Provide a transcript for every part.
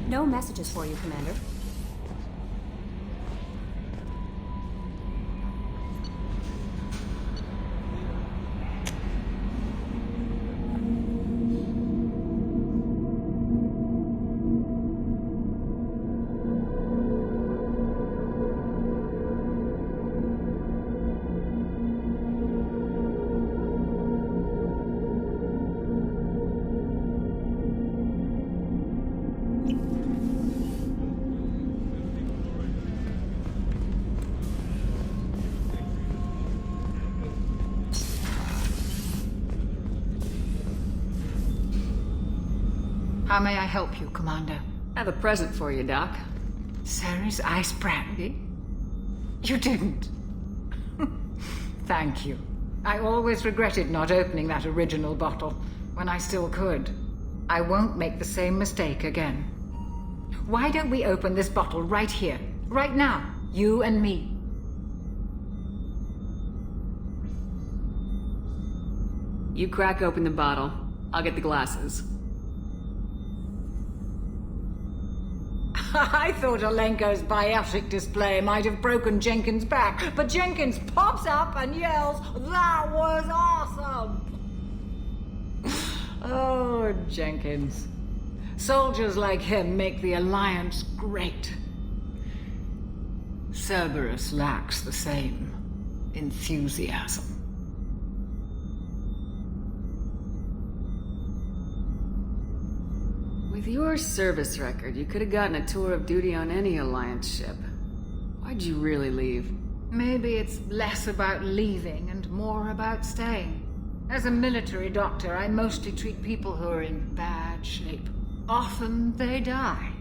No messages for you, Commander. How may I help you, Commander? I have a present for you, Doc. Ceres Ice Brandy? You didn't. Thank you. I always regretted not opening that original bottle when I still could. I won't make the same mistake again. Why don't we open this bottle right here, right now, you and me? You crack open the bottle. I'll get the glasses. I thought Alenko's biotic display might have broken Jenkins' back, but Jenkins pops up and yells, "That was awesome!" Oh, Jenkins. Soldiers like him make the Alliance great. Cerberus lacks the same enthusiasm. With your service record, you could have gotten a tour of duty on any Alliance ship. Why'd you really leave? Maybe it's less about leaving and more about staying. As a military doctor, I mostly treat people who are in bad shape. Often they die.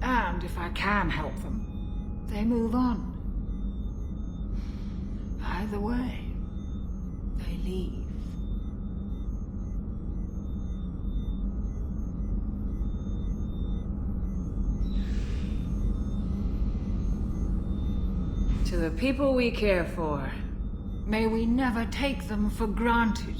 And if I can help them, they move on. Either way, they leave. To the people we care for. May we never take them for granted.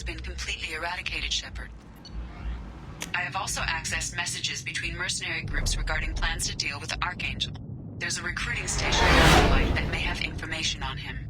been completely eradicated, Shepard. I have also accessed messages between mercenary groups regarding plans to deal with the Archangel. There's a recruiting station in Alphabite that may have information on him.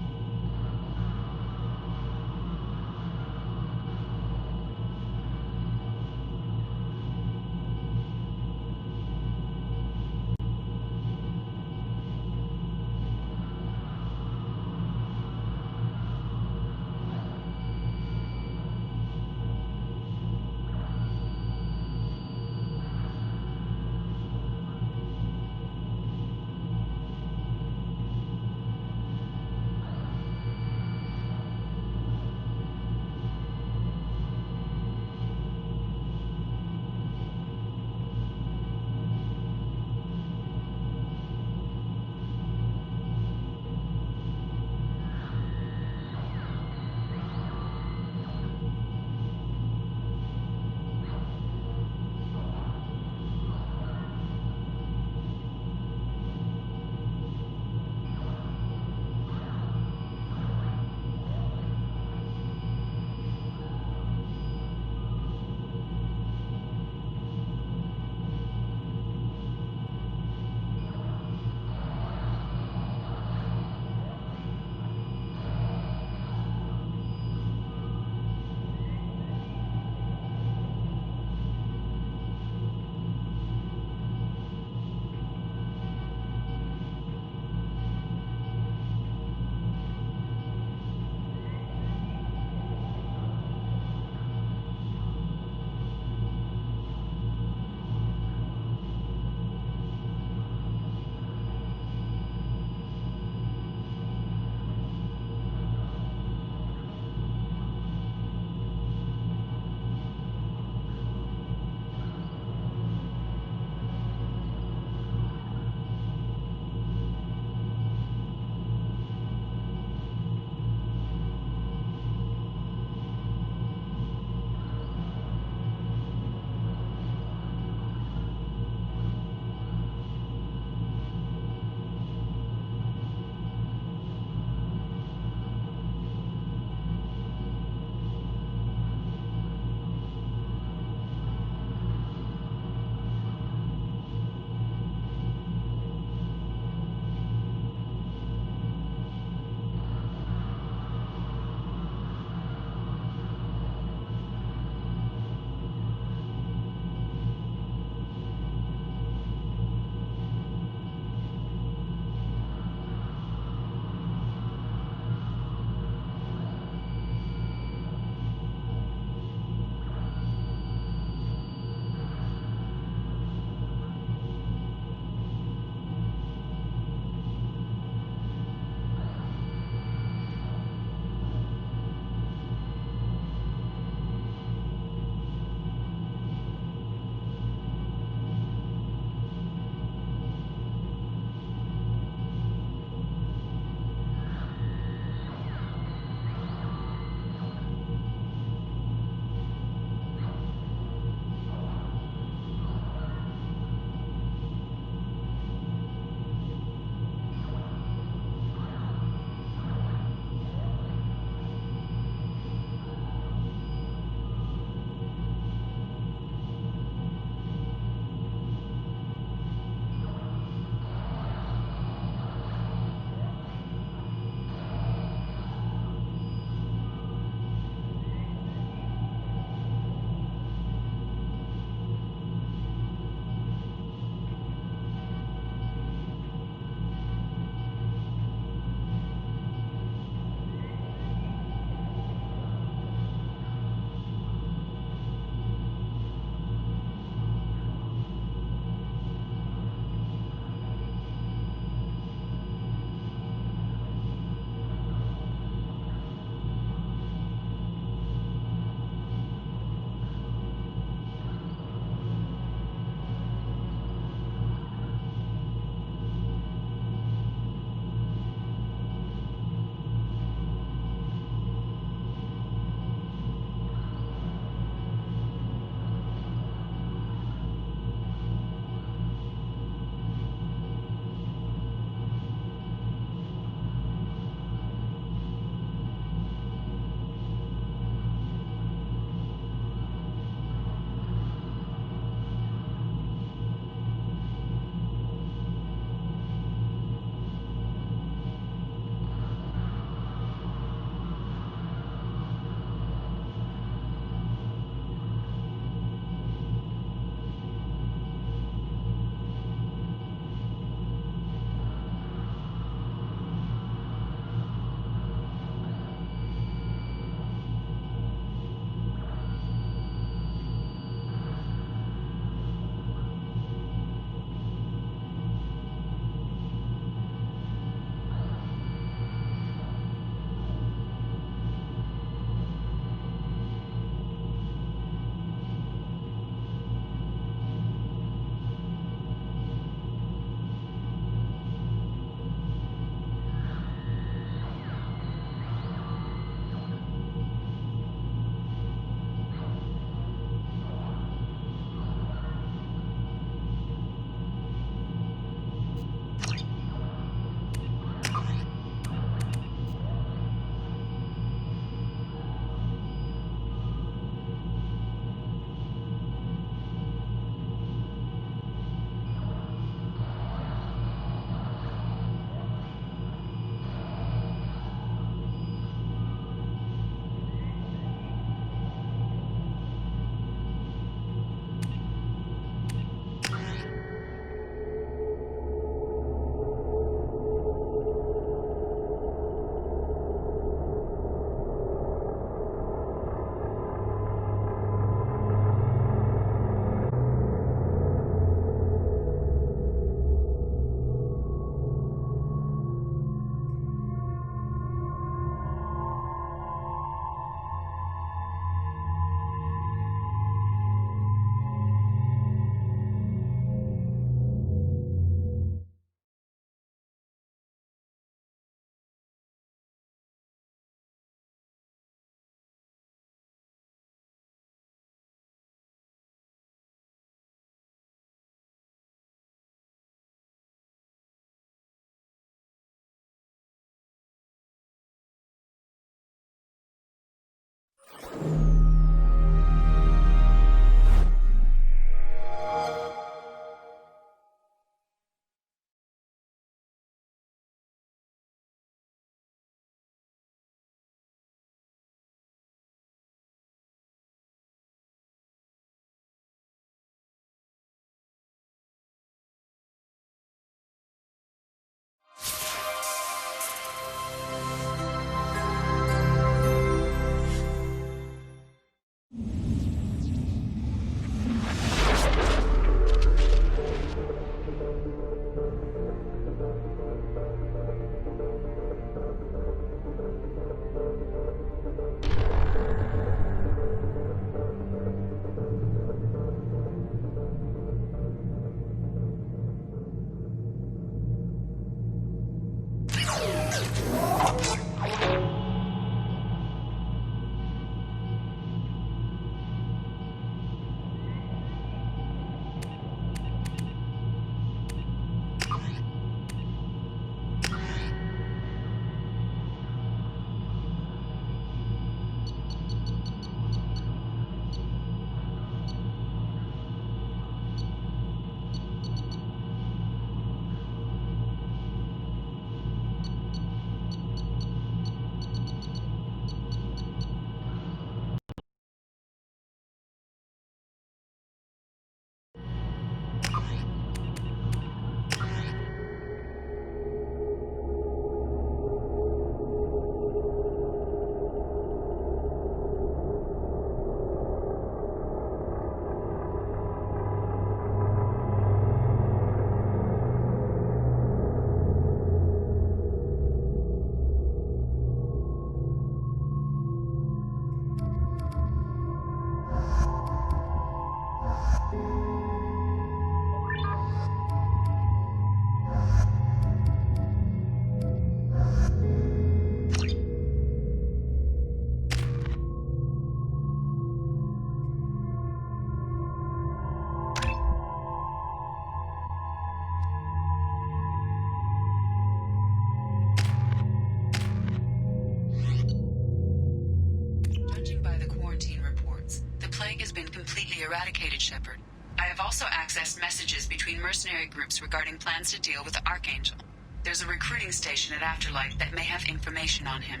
Judging by the quarantine reports, the plague has been completely eradicated, Shepard. I have also accessed messages between mercenary groups regarding plans to deal with the Archangel. There's a recruiting station at Afterlight that may have information on him.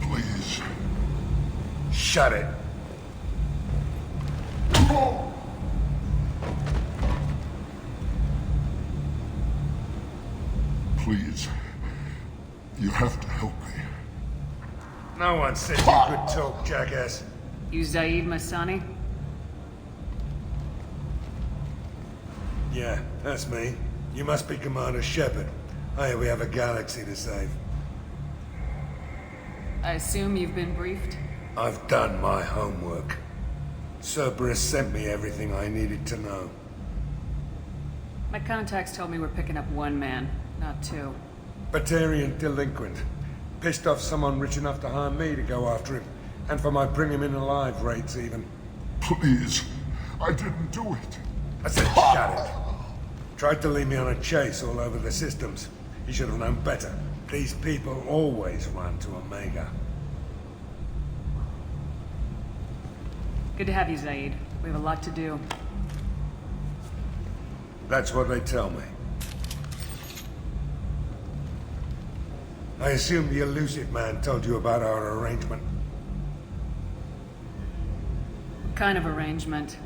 Please. Shut it. Please. You have to help me. No one said you could talk, jackass. You Zaid Masani? Yeah, that's me. You must be Commander Shepard. Hey, we have a galaxy to save. I assume you've been briefed? I've done my homework. Cerberus sent me everything I needed to know. My contacts told me we're picking up one man, not two. Batarian delinquent. Pissed off someone rich enough to hire me to go after him. And for my bring him in alive rates even. Please. I didn't do it. I said shut it. Tried to lead me on a chase all over the systems. He should have known better. These people always run to Omega. Good to have you, Zaid. We have a lot to do. That's what they tell me. I assume the elusive man told you about our arrangement. What kind of arrangement?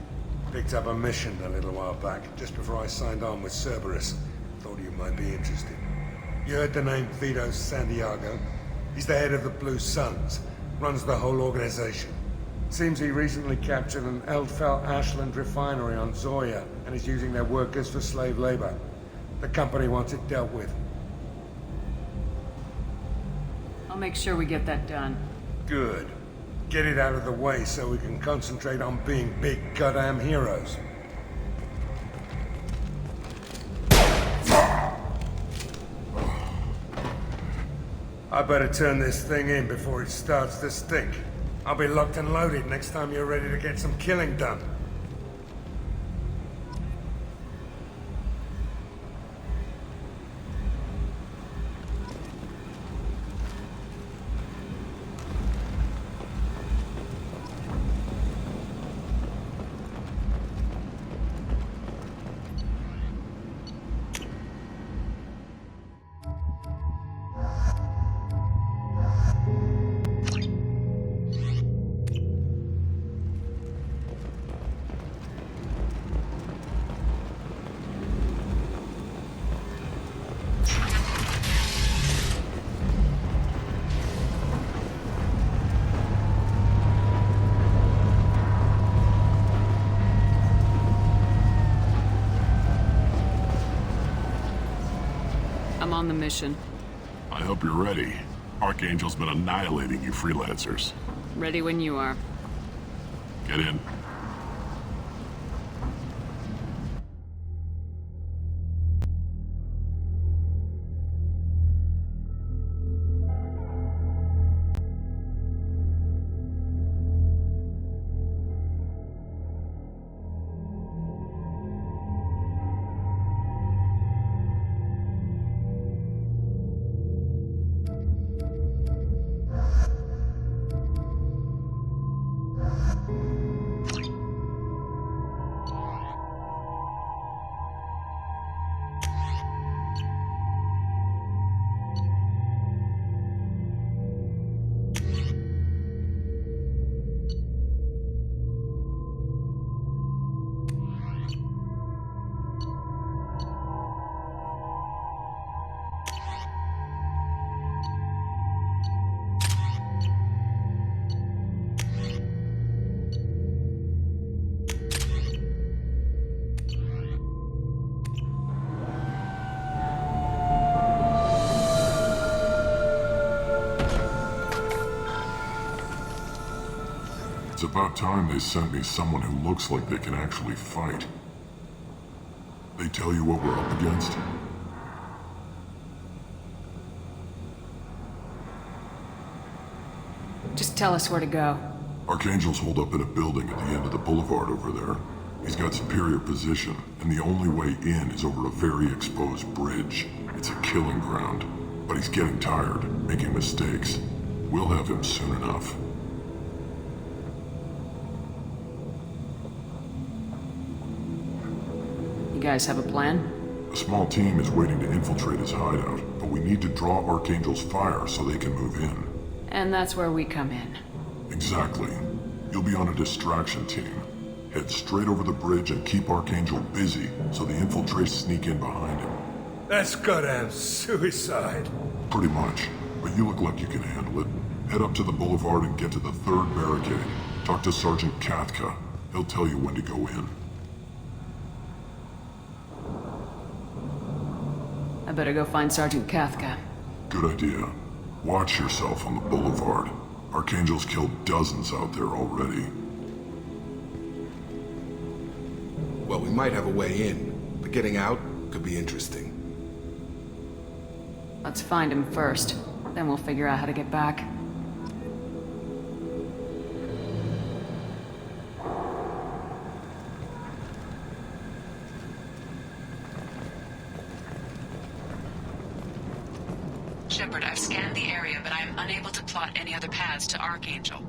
Picked up a mission a little while back, just before I signed on with Cerberus. Thought you might be interested. You heard the name Vito Santiago? He's the head of the Blue Suns, runs the whole organization. Seems he recently captured an Eldfell Ashland refinery on Zoya and is using their workers for slave labor. The company wants it dealt with. I'll make sure we get that done. Good. Get it out of the way so we can concentrate on being big goddamn heroes. I better turn this thing in before it starts to stink. I'll be locked and loaded next time you're ready to get some killing done. I'm on the mission. I hope you're ready. Archangel's been annihilating you freelancers. Ready when you are. Get in. about time they sent me someone who looks like they can actually fight. They tell you what we're up against? Just tell us where to go. Archangel's holed up in a building at the end of the boulevard over there. He's got superior position, and the only way in is over a very exposed bridge. It's a killing ground. But he's getting tired, making mistakes. We'll have him soon enough. You guys have a plan? A small team is waiting to infiltrate his hideout, but we need to draw Archangel's fire so they can move in. And that's where we come in. Exactly. You'll be on a distraction team. Head straight over the bridge and keep Archangel busy so the infiltrators sneak in behind him. That's goddamn suicide. Pretty much. But you look like you can handle it. Head up to the boulevard and get to the third barricade. Talk to Sergeant Kathka. He'll tell you when to go in. I better go find Sergeant Kathka. Good idea. Watch yourself on the boulevard. Archangel's killed dozens out there already. Well, we might have a way in, but getting out could be interesting. Let's find him first. Then we'll figure out how to get back. Shepard, I've scanned the area, but I am unable to plot any other paths to Archangel.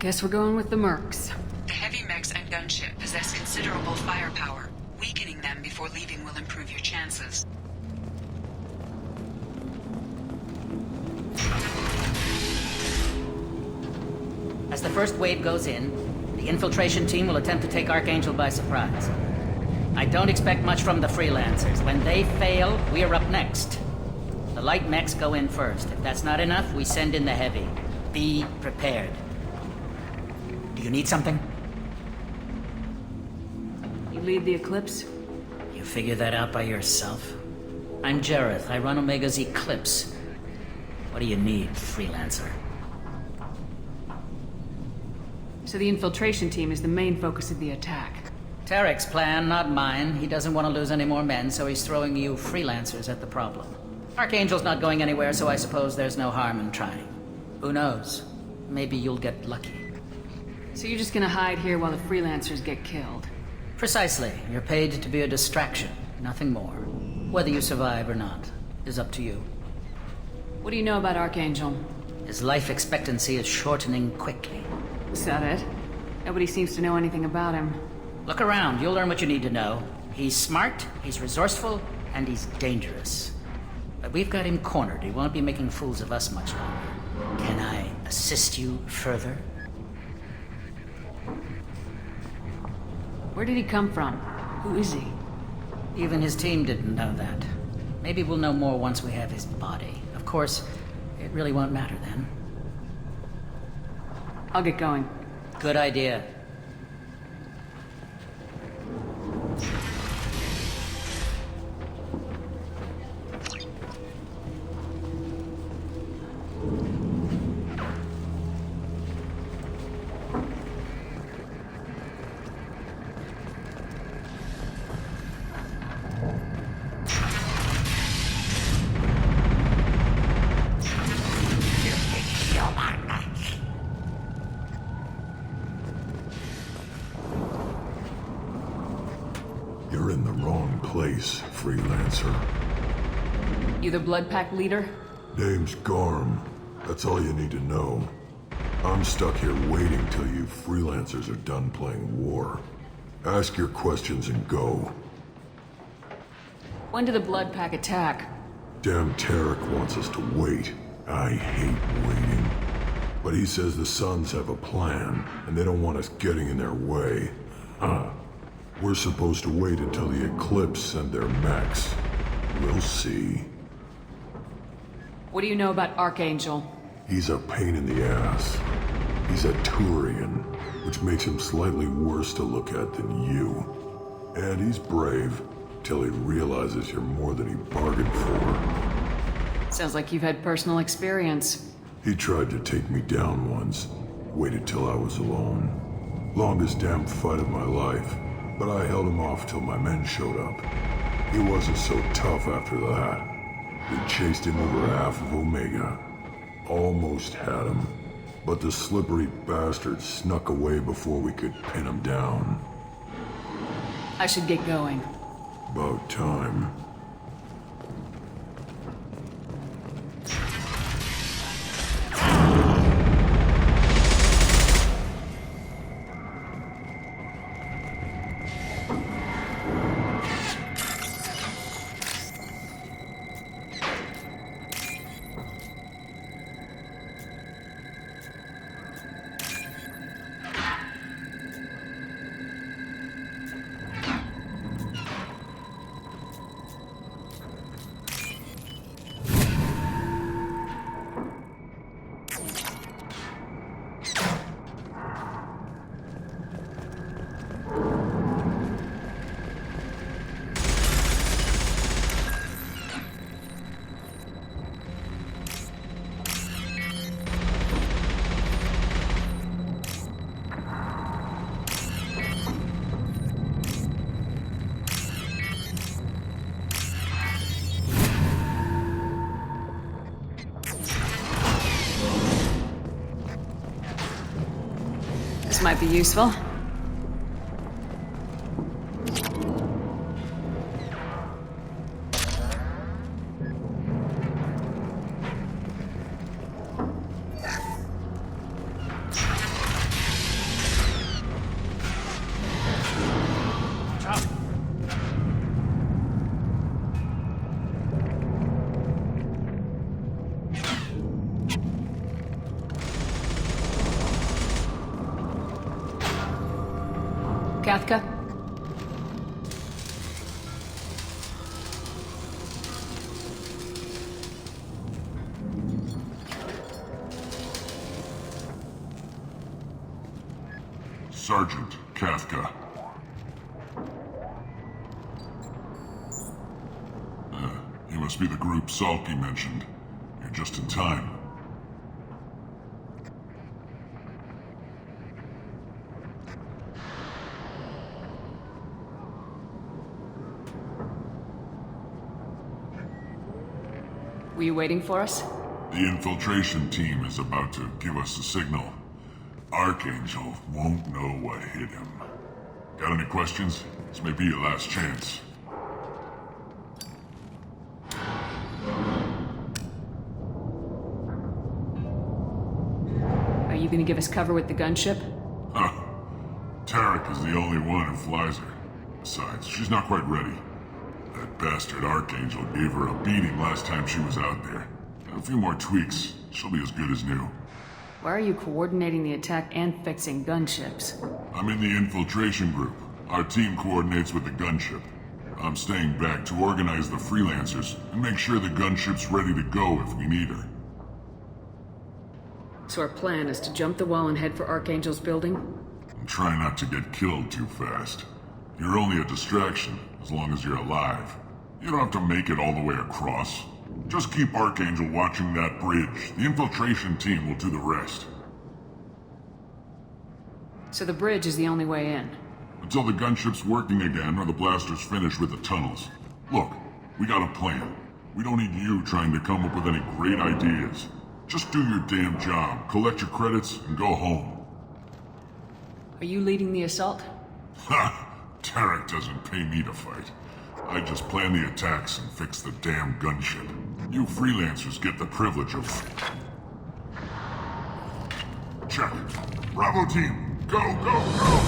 Guess we're going with the Mercs. The heavy mechs and gunship possess considerable firepower. Weakening them before leaving will improve your chances. As the first wave goes in, the infiltration team will attempt to take Archangel by surprise. I don't expect much from the freelancers. When they fail, we're up next. The light mechs go in first. If that's not enough, we send in the heavy. Be prepared. Do you need something? You lead the Eclipse? You figure that out by yourself? I'm Jareth. I run Omega's Eclipse. What do you need, freelancer? So the infiltration team is the main focus of the attack. Tarek's plan, not mine. He doesn't want to lose any more men, so he's throwing you freelancers at the problem. Archangel's not going anywhere, so I suppose there's no harm in trying. Who knows? Maybe you'll get lucky. So you're just gonna hide here while the freelancers get killed? Precisely. You're paid to be a distraction, nothing more. Whether you survive or not is up to you. What do you know about Archangel? His life expectancy is shortening quickly. Is that it? Nobody seems to know anything about him. Look around, you'll learn what you need to know. He's smart, he's resourceful, and he's dangerous. But we've got him cornered. He won't be making fools of us much longer. Can I assist you further? Where did he come from? Who is he? Even his team didn't know that. Maybe we'll know more once we have his body. Of course, it really won't matter then. I'll get going. Good idea. You're in the wrong place, freelancer. You the Blood Pack leader? Name's Garm. That's all you need to know. I'm stuck here waiting till you freelancers are done playing war. Ask your questions and go. When did the Blood Pack attack? Damn Tarek wants us to wait. I hate waiting. But he says the Suns have a plan, and they don't want us getting in their way. We're supposed to wait until the Eclipse send their mechs. We'll see. What do you know about Archangel? He's a pain in the ass. He's a Turian, which makes him slightly worse to look at than you. And he's brave, till he realizes you're more than he bargained for. Sounds like you've had personal experience. He tried to take me down once. Waited till I was alone. Longest damn fight of my life, but I held him off till my men showed up. He wasn't so tough after that. Then chased him over half of Omega. Almost had him, but the slippery bastard snuck away before we could pin him down. I should get going. About time. This might be useful. Kathka? Sergeant Kathka. You must be the group Salky mentioned. You're just in time. Were you waiting for us? The infiltration team is about to give us a signal. Archangel won't know what hit him. Got any questions? This may be your last chance. Are you gonna give us cover with the gunship? Huh. Tarek is the only one who flies her. Besides, she's not quite ready. That bastard Archangel gave her a beating last time she was out there. A few more tweaks, she'll be as good as new. Why are you coordinating the attack and fixing gunships? I'm in the infiltration group. Our team coordinates with the gunship. I'm staying back to organize the freelancers and make sure the gunship's ready to go if we need her. So our plan is to jump the wall and head for Archangel's building? And try not to get killed too fast. You're only a distraction, as long as you're alive. You don't have to make it all the way across. Just keep Archangel watching that bridge. The infiltration team will do the rest. So the bridge is the only way in? Until the gunship's working again or the blasters finish with the tunnels. Look, we got a plan. We don't need you trying to come up with any great ideas. Just do your damn job, collect your credits, and go home. Are you leading the assault? Ha! Tarek doesn't pay me to fight. I just plan the attacks and fix the damn gunship. You freelancers get the privilege of fighting. Check. Bravo team, go, go, go!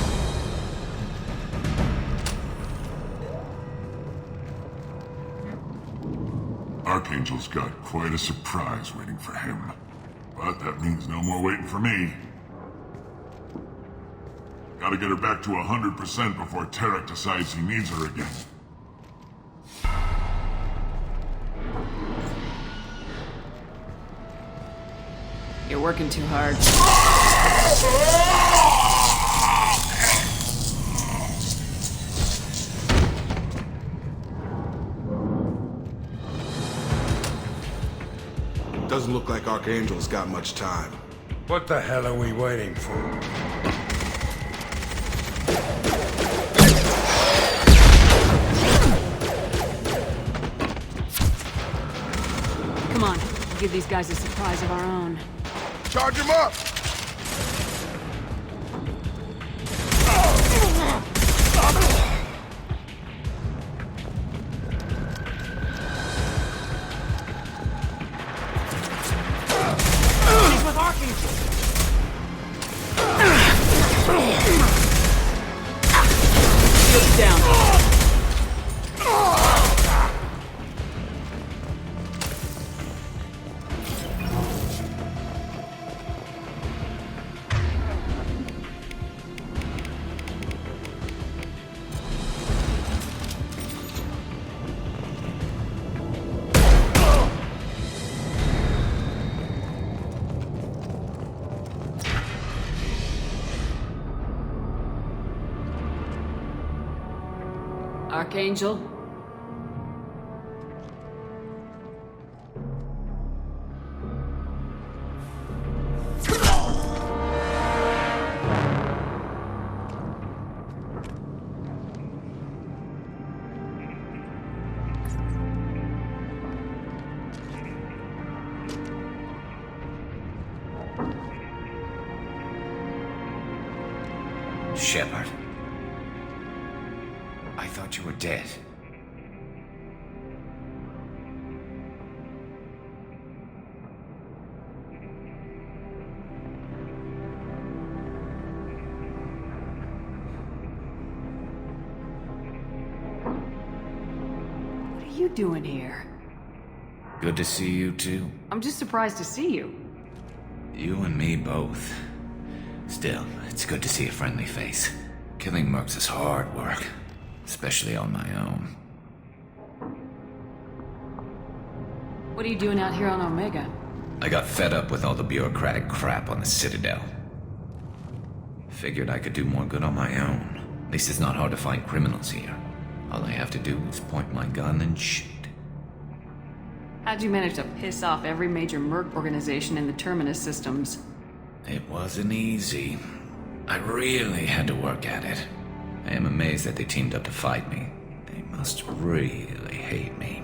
Archangel's got quite a surprise waiting for him. But that means no more waiting for me. Gotta get her back to 100% before Tarek decides he needs her again. You're working too hard. Doesn't look like Archangel's got much time. What the hell are we waiting for? Come on, we'll give these guys a surprise of our own. Charge him up! He's with Archangel! Shield's down. Archangel? Shepard. I thought you were dead. What are you doing here? Good to see you too. I'm just surprised to see you. You and me both. Still, it's good to see a friendly face. Killing mercs is hard work, especially on my own. What are you doing out here on Omega? I got fed up with all the bureaucratic crap on the Citadel. Figured I could do more good on my own. At least it's not hard to find criminals here. All I have to do is point my gun and shoot. How'd you manage to piss off every major merc organization in the Terminus systems? It wasn't easy. I really had to work at it. I am amazed that they teamed up to fight me. They must really hate me.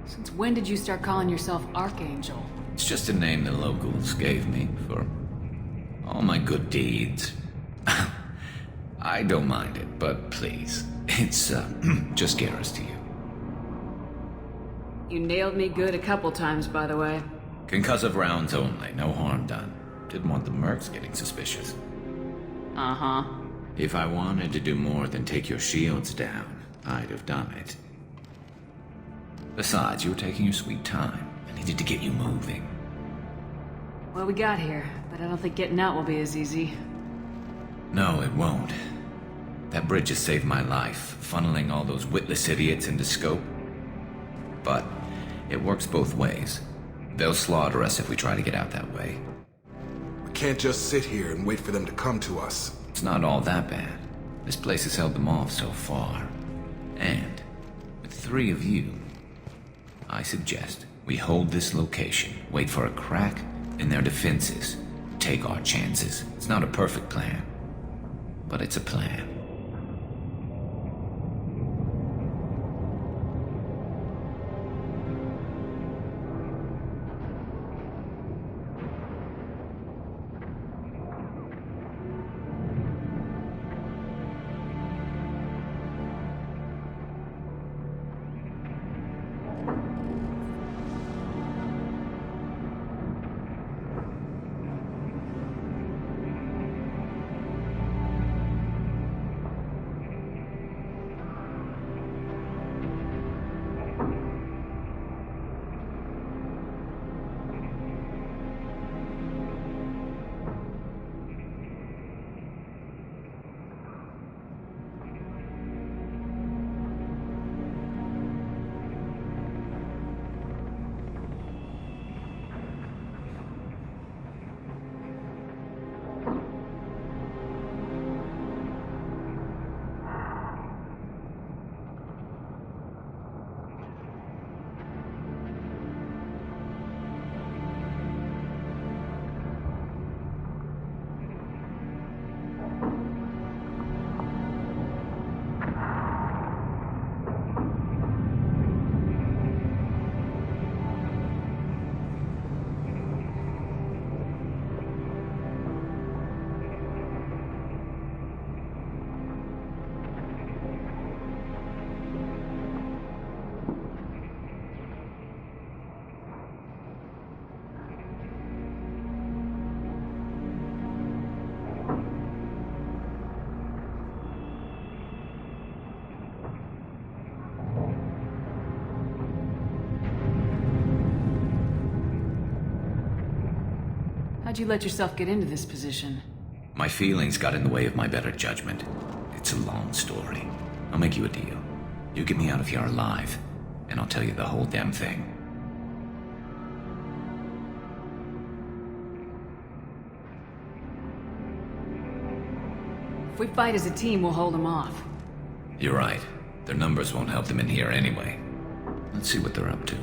Since when did you start calling yourself Archangel? It's just a name the locals gave me for all my good deeds. I don't mind it, but please, it's just Garrus to you. You nailed me good a couple times, by the way. Concussive rounds only, no harm done. Didn't want the mercs getting suspicious. Uh-huh. If I wanted to do more than take your shields down, I'd have done it. Besides, you were taking your sweet time. I needed to get you moving. Well, we got here, but I don't think getting out will be as easy. No, it won't. That bridge has saved my life, funneling all those witless idiots into scope. But it works both ways. They'll slaughter us if we try to get out that way. We can't just sit here and wait for them to come to us. It's not all that bad. This place has held them off so far. And with 3 of you, I suggest we hold this location, wait for a crack in their defenses, take our chances. It's not a perfect plan, but it's a plan. How'd you let yourself get into this position? My feelings got in the way of my better judgment. It's a long story. I'll make you a deal. You get me out of here alive, and I'll tell you the whole damn thing. If we fight as a team, we'll hold them off. You're right. Their numbers won't help them in here anyway. Let's see what they're up to.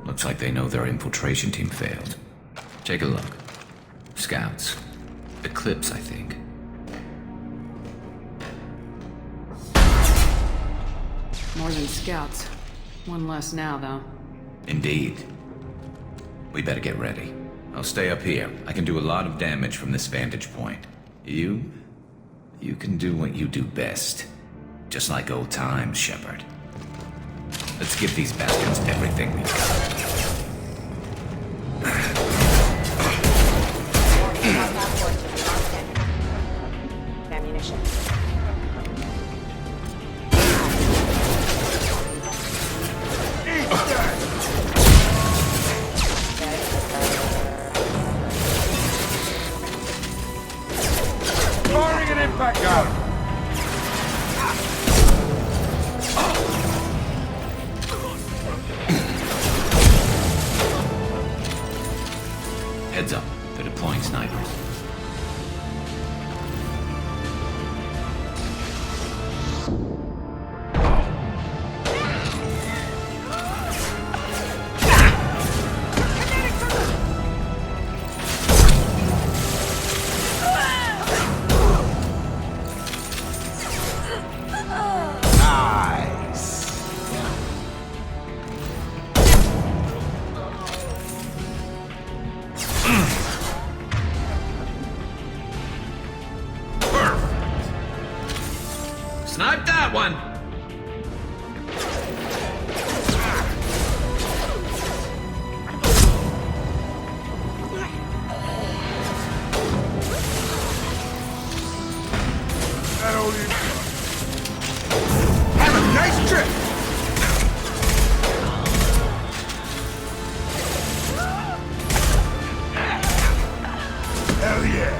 Looks like they know their infiltration team failed. Take a look. Scouts. Eclipse, I think. More than scouts. One less now, though. Indeed. We better get ready. I'll stay up here. I can do a lot of damage from this vantage point. You can do what you do best. Just like old times, Shepard. Let's give these bastards everything we've got. Ammunition. Firing an impact gun! Heads up. They're deploying snipers. Snipe that one! That all you... Have a nice trip! Hell yeah!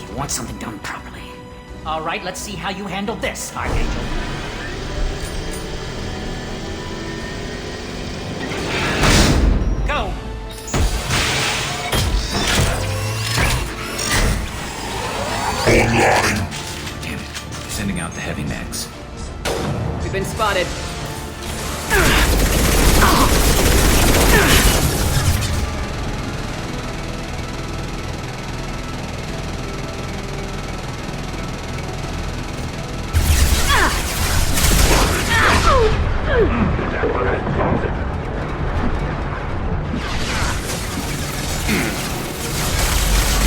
You want something done properly. All right, let's see how you handle this, Archangel. Go! Damn it. They're sending out the heavy mechs. We've been spotted.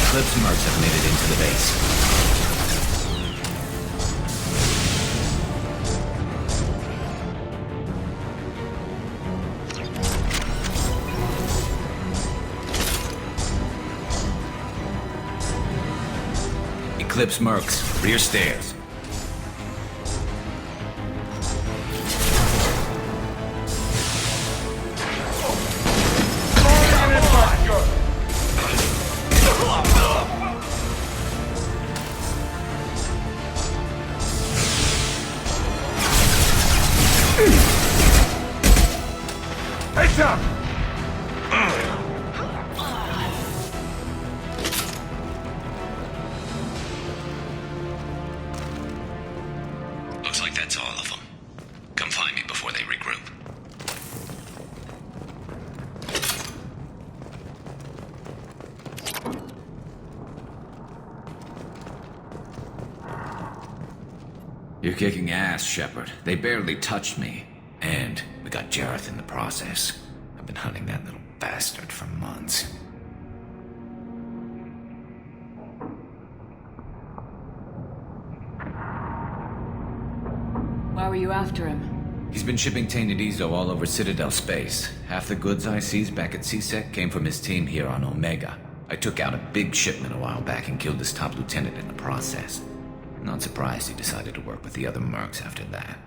Eclipse mercs have made it into the base. Eclipse mercs, rear stairs. Heads up! Looks like that's all of them. Come find me before they regroup. You're kicking ass, Shepard. They barely touched me. And we got Jareth in the process. I've been hunting that little bastard for months. Why were you after him? He's been shipping tainted Ezo all over Citadel space. Half the goods I seized back at CSEC came from his team here on Omega. I took out a big shipment a while back and killed his top lieutenant in the process. Not surprised he decided to work with the other mercs after that.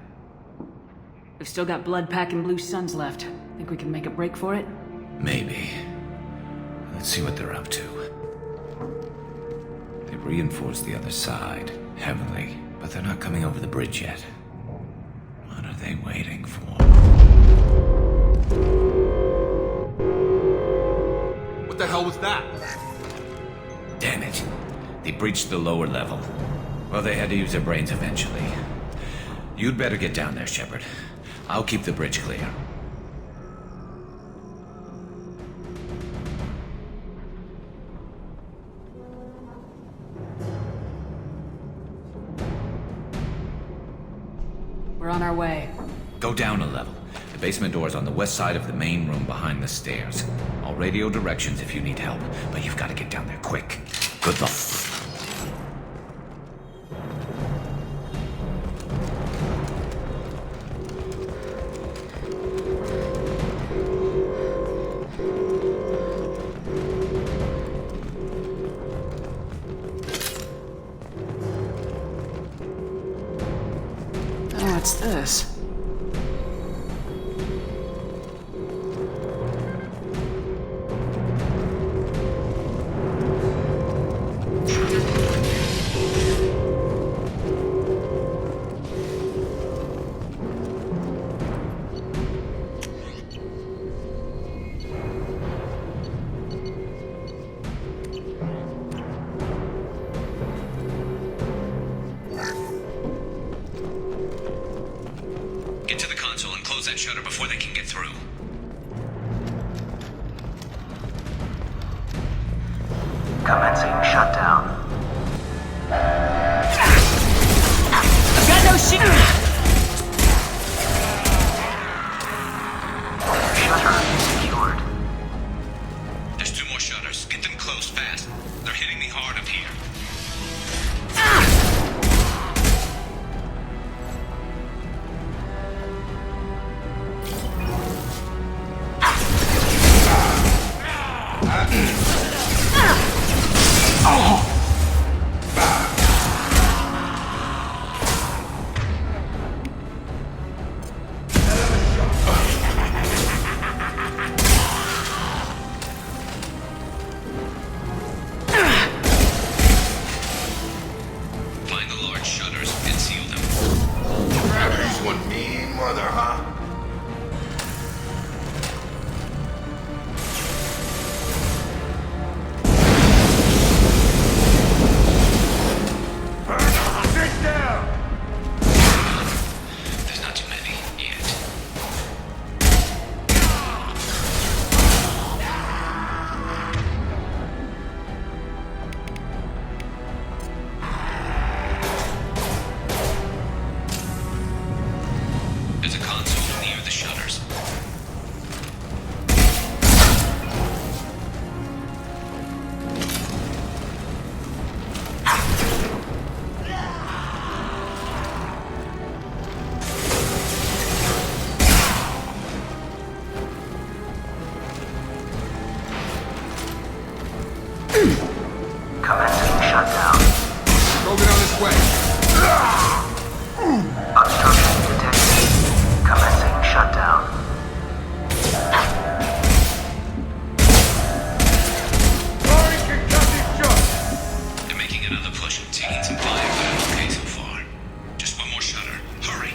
We've still got Bloodpack and Blue Suns left. Think we can make a break for it? Maybe. Let's see what they're up to. They've reinforced the other side, heavily, but they're not coming over the bridge yet. What are they waiting for? What the hell was that? Damn it. They breached the lower level. Well, they had to use their brains eventually. You'd better get down there, Shepard. I'll keep the bridge clear. We're on our way. Go down a level. The basement door's on the west side of the main room behind the stairs. I'll radio directions if you need help, but you've got to get down there quick. Good luck. Oh, what's this? Get to the console and close that shutter before they can get through. Commencing shutdown. I've got no shit! Shutter secured. There's 2 more shutters. Get them closed fast. They're hitting me hard up here. Find the large shutters and seal them. Gravity's one mean mother, huh? Sit down! There's not too many yet. There's a console near the shutters. Commencing shutdown. Roll it on its way. Obstruction detected. Commencing shutdown. Rory can cut this shot! They're making another push. Taking some fire, but I'm okay so far. Just one more shutter. Hurry.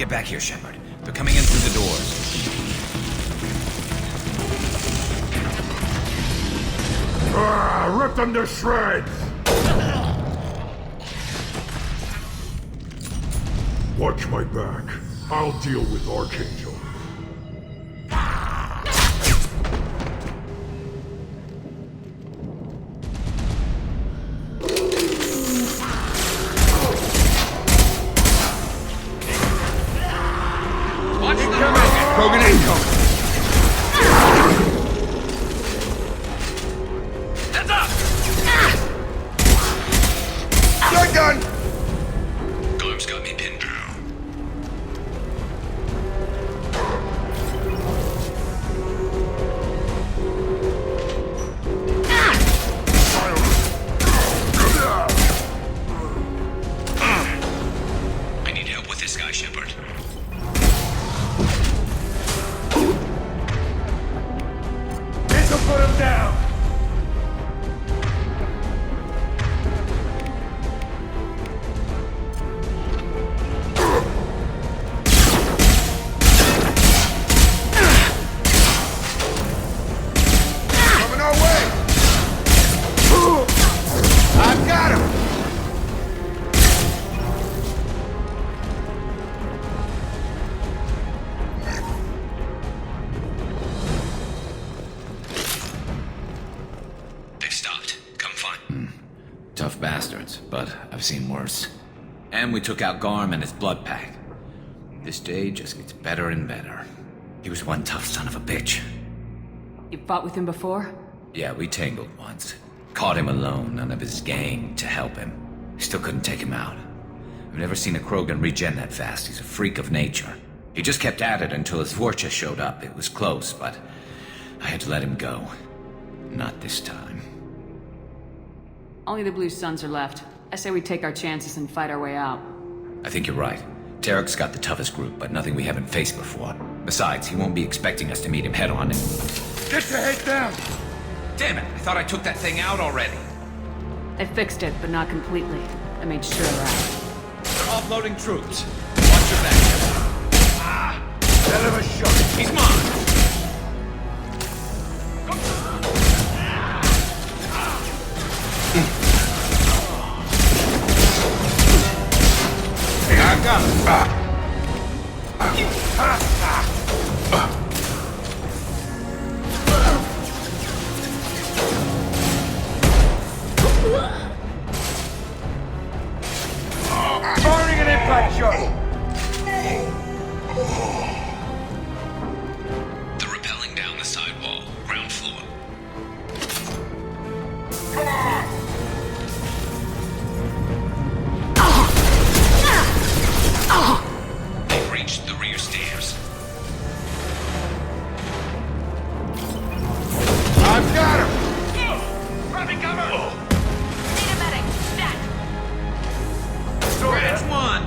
Get back here, Shepard. They're coming in through the doors. Rip them to shreds! Watch my back. I'll deal with Archangel. Krogan incoming! Heads up! Shotgun! Garm's got me pinned down. I need help with this guy, Shepard. This'll put him down! Coming our way! I've got him! They've stopped. Come find. Tough bastards, but I've seen worse. And we took out Garm and his blood pack. This day just gets better and better. He was one tough son of a bitch. You fought with him before? Yeah, we tangled once. Caught him alone, none of his gang to help him. Still couldn't take him out. I've never seen a Krogan regen that fast. He's a freak of nature. He just kept at it until his Vorcha showed up. It was close, but I had to let him go. Not this time. Only the Blue Suns are left. I say we take our chances and fight our way out. I think you're right. Tarek's got the toughest group, but nothing we haven't faced before. Besides, he won't be expecting us to meet him head-on and... Get your head down! Damn it! I thought I took that thing out already. They fixed it, but not completely. I made sure of that. They're offloading troops. Watch your back. Hell of a shot! He's mine! I got him! Firing an impact shot! They're rappelling down the sidewall, ground floor. They've reached the rear stairs. I've got him! Grabbing cover! Need a medic. Stat. Branch one!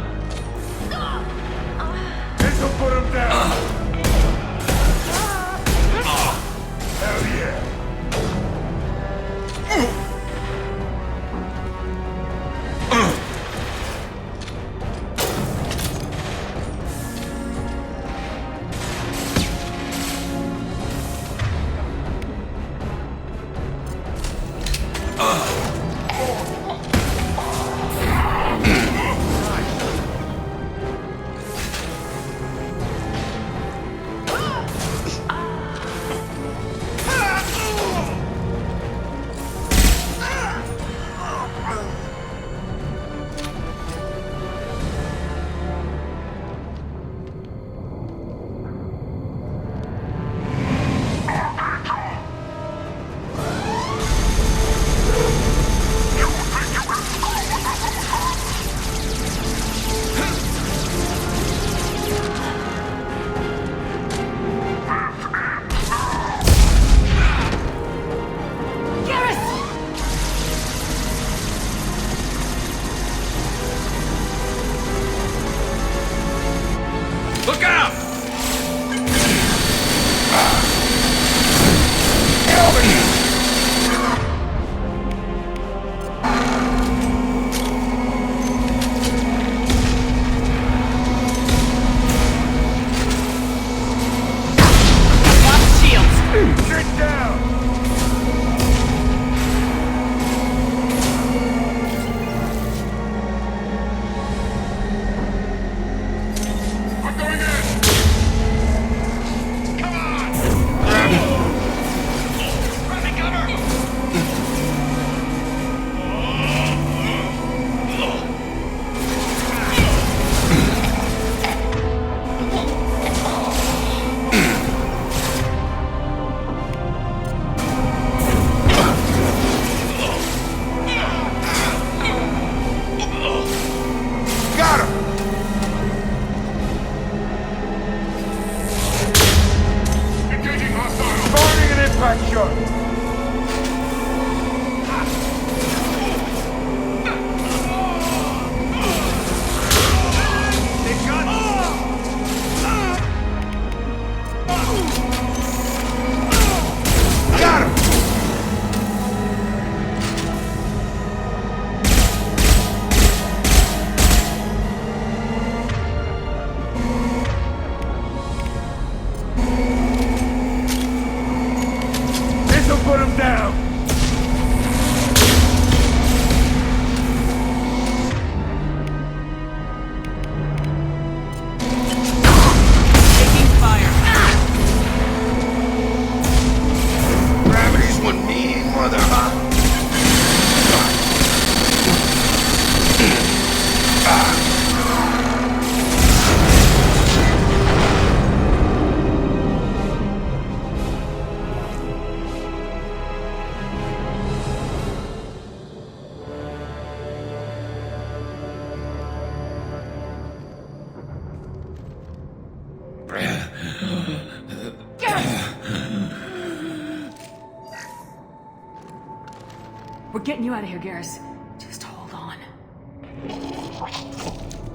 We're getting you out of here, Garrus. Just hold on.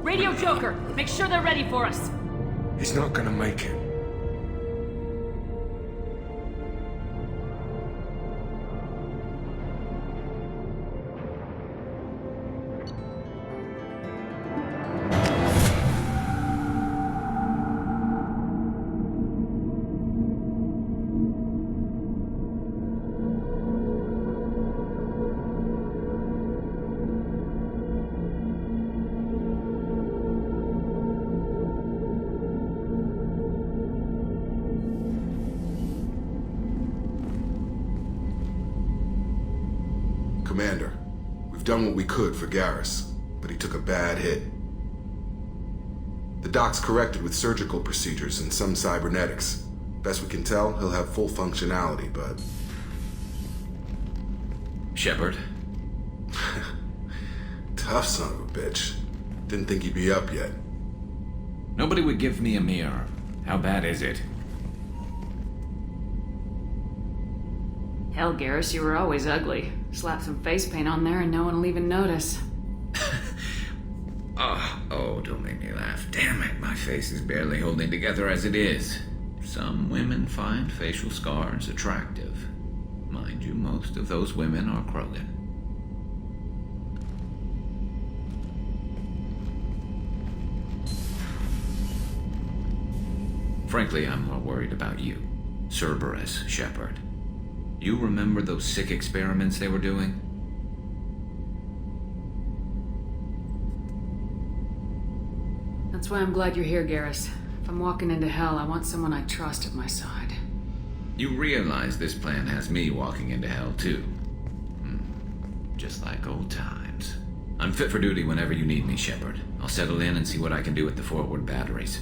Radio Joker! Make sure they're ready for us! He's not gonna make it. Commander, we've done what we could for Garrus, but he took a bad hit. The doc's corrected with surgical procedures and some cybernetics. Best we can tell, he'll have full functionality, but... Shepard? Tough son of a bitch. Didn't think he'd be up yet. Nobody would give me a mirror. How bad is it? Hell, Garrus, you were always ugly. Slap some face paint on there and no one will even notice. Oh, don't make me laugh. Damn it, my face is barely holding together as it is. Some women find facial scars attractive. Mind you, most of those women are Krogan. Frankly, I'm more worried about you, Cerberus Shepard. You remember those sick experiments they were doing? That's why I'm glad you're here, Garrus. If I'm walking into hell, I want someone I trust at my side. You realize this plan has me walking into hell, too. Just like old times. I'm fit for duty whenever you need me, Shepard. I'll settle in and see what I can do with the forward batteries.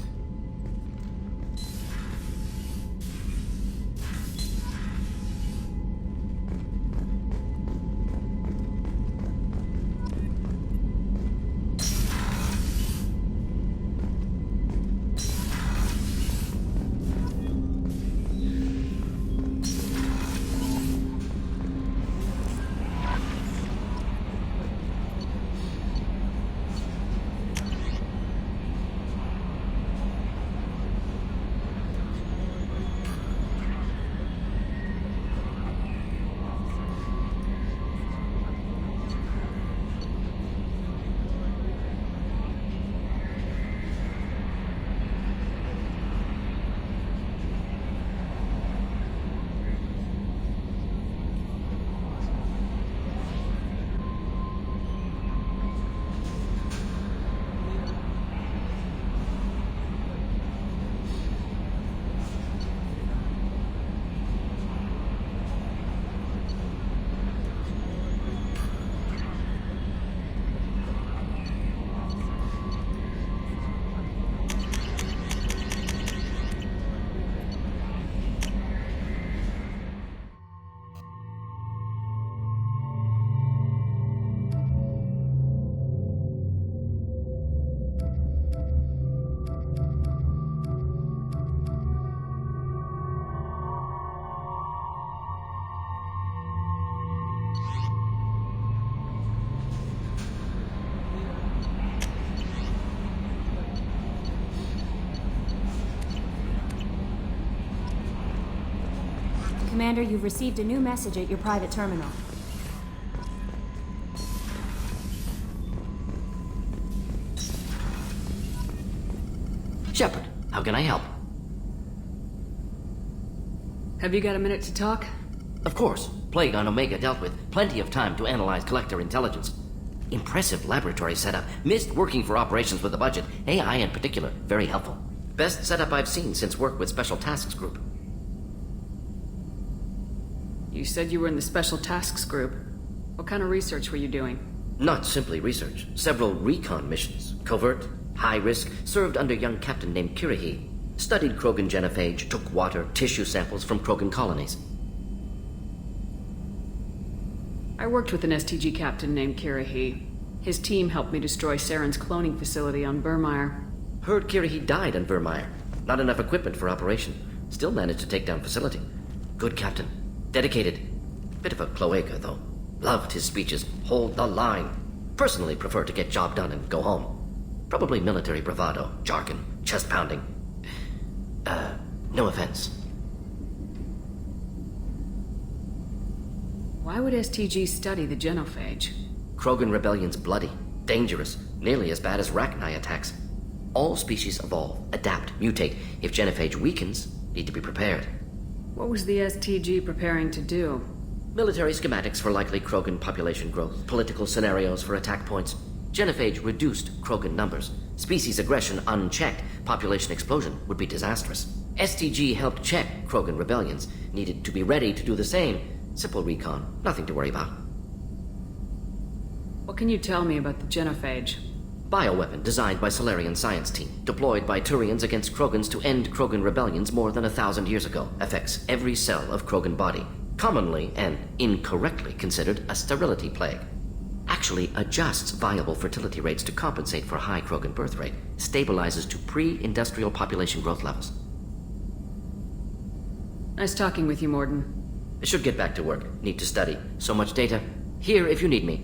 Commander, you've received a new message at your private terminal. Shepard, how can I help? Have you got a minute to talk? Of course. Plague on Omega dealt with. Plenty of time to analyze Collector intelligence. Impressive laboratory setup. Missed working for operations with a budget. AI in particular. Very helpful. Best setup I've seen since work with Special Tasks Group. You said you were in the Special Tasks Group. What kind of research were you doing? Not simply research. Several recon missions. Covert, high risk, served under young captain named Kirahi. Studied Krogan genophage, took water, tissue samples from Krogan colonies. I worked with an STG captain named Kirahi. His team helped me destroy Saren's cloning facility on Burmire. Heard Kirahi died on Vermeer. Not enough equipment for operation. Still managed to take down facility. Good captain. Dedicated. Bit of a cloaca, though. Loved his speeches. Hold the line. Personally prefer to get job done and go home. Probably military bravado, jargon, chest pounding. No offense. Why would STG study the genophage? Krogan rebellion's bloody, dangerous, nearly as bad as Rachni attacks. All species evolve, adapt, mutate. If genophage weakens, need to be prepared. What was the STG preparing to do? Military schematics for likely Krogan population growth, political scenarios for attack points. Genophage reduced Krogan numbers. Species aggression unchecked, population explosion would be disastrous. STG helped check Krogan rebellions, needed to be ready to do the same. Simple recon, nothing to worry about. What can you tell me about the genophage? Bioweapon designed by Solarian science team, deployed by Turians against Krogans to end Krogan rebellions more than 1,000 years ago. Affects every cell of Krogan body. Commonly and incorrectly considered a sterility plague. Actually adjusts viable fertility rates to compensate for high Krogan birth rate. Stabilizes to pre-industrial population growth levels. Nice talking with you, Mordin. I should get back to work. Need to study. So much data. Here if you need me.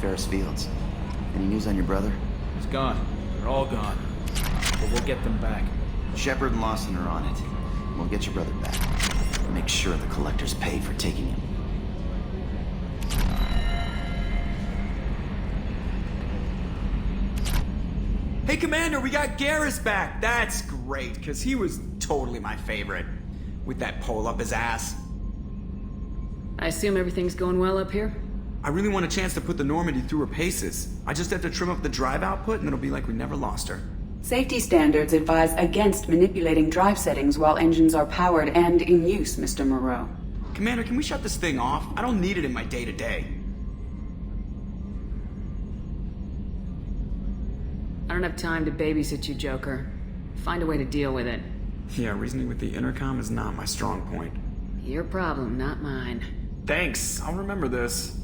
Ferris Fields. Any news on your brother? He's gone. They're all gone. But we'll get them back. Shepard and Lawson are on it. We'll get your brother back. Make sure the collectors pay for taking him. Hey, Commander, we got Garrus back. That's great, because he was totally my favorite. With that pole up his ass. I assume everything's going well up here? I really want a chance to put the Normandy through her paces. I just have to trim up the drive output and it'll be like we never lost her. Safety standards advise against manipulating drive settings while engines are powered and in use, Mr. Moreau. Commander, can we shut this thing off? I don't need it in my day-to-day. I don't have time to babysit you, Joker. Find a way to deal with it. Yeah, reasoning with the intercom is not my strong point. Your problem, not mine. Thanks, I'll remember this.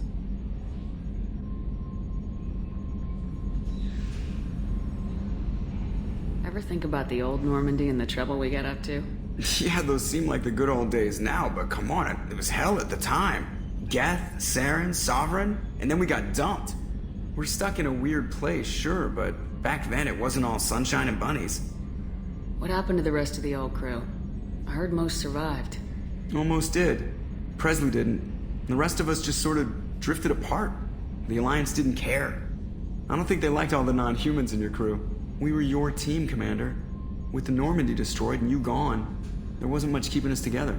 Ever think about the old Normandy and the trouble we got up to? Yeah, those seem like the good old days now, but come on, it was hell at the time. Geth, Saren, Sovereign, and then we got dumped. We're stuck in a weird place, sure, but back then it wasn't all sunshine and bunnies. What happened to the rest of the old crew? I heard most survived. Almost did. Presley didn't. The rest of us just sort of drifted apart. The Alliance didn't care. I don't think they liked all the non-humans in your crew. We were your team, Commander. With the Normandy destroyed and you gone, There wasn't much keeping us together.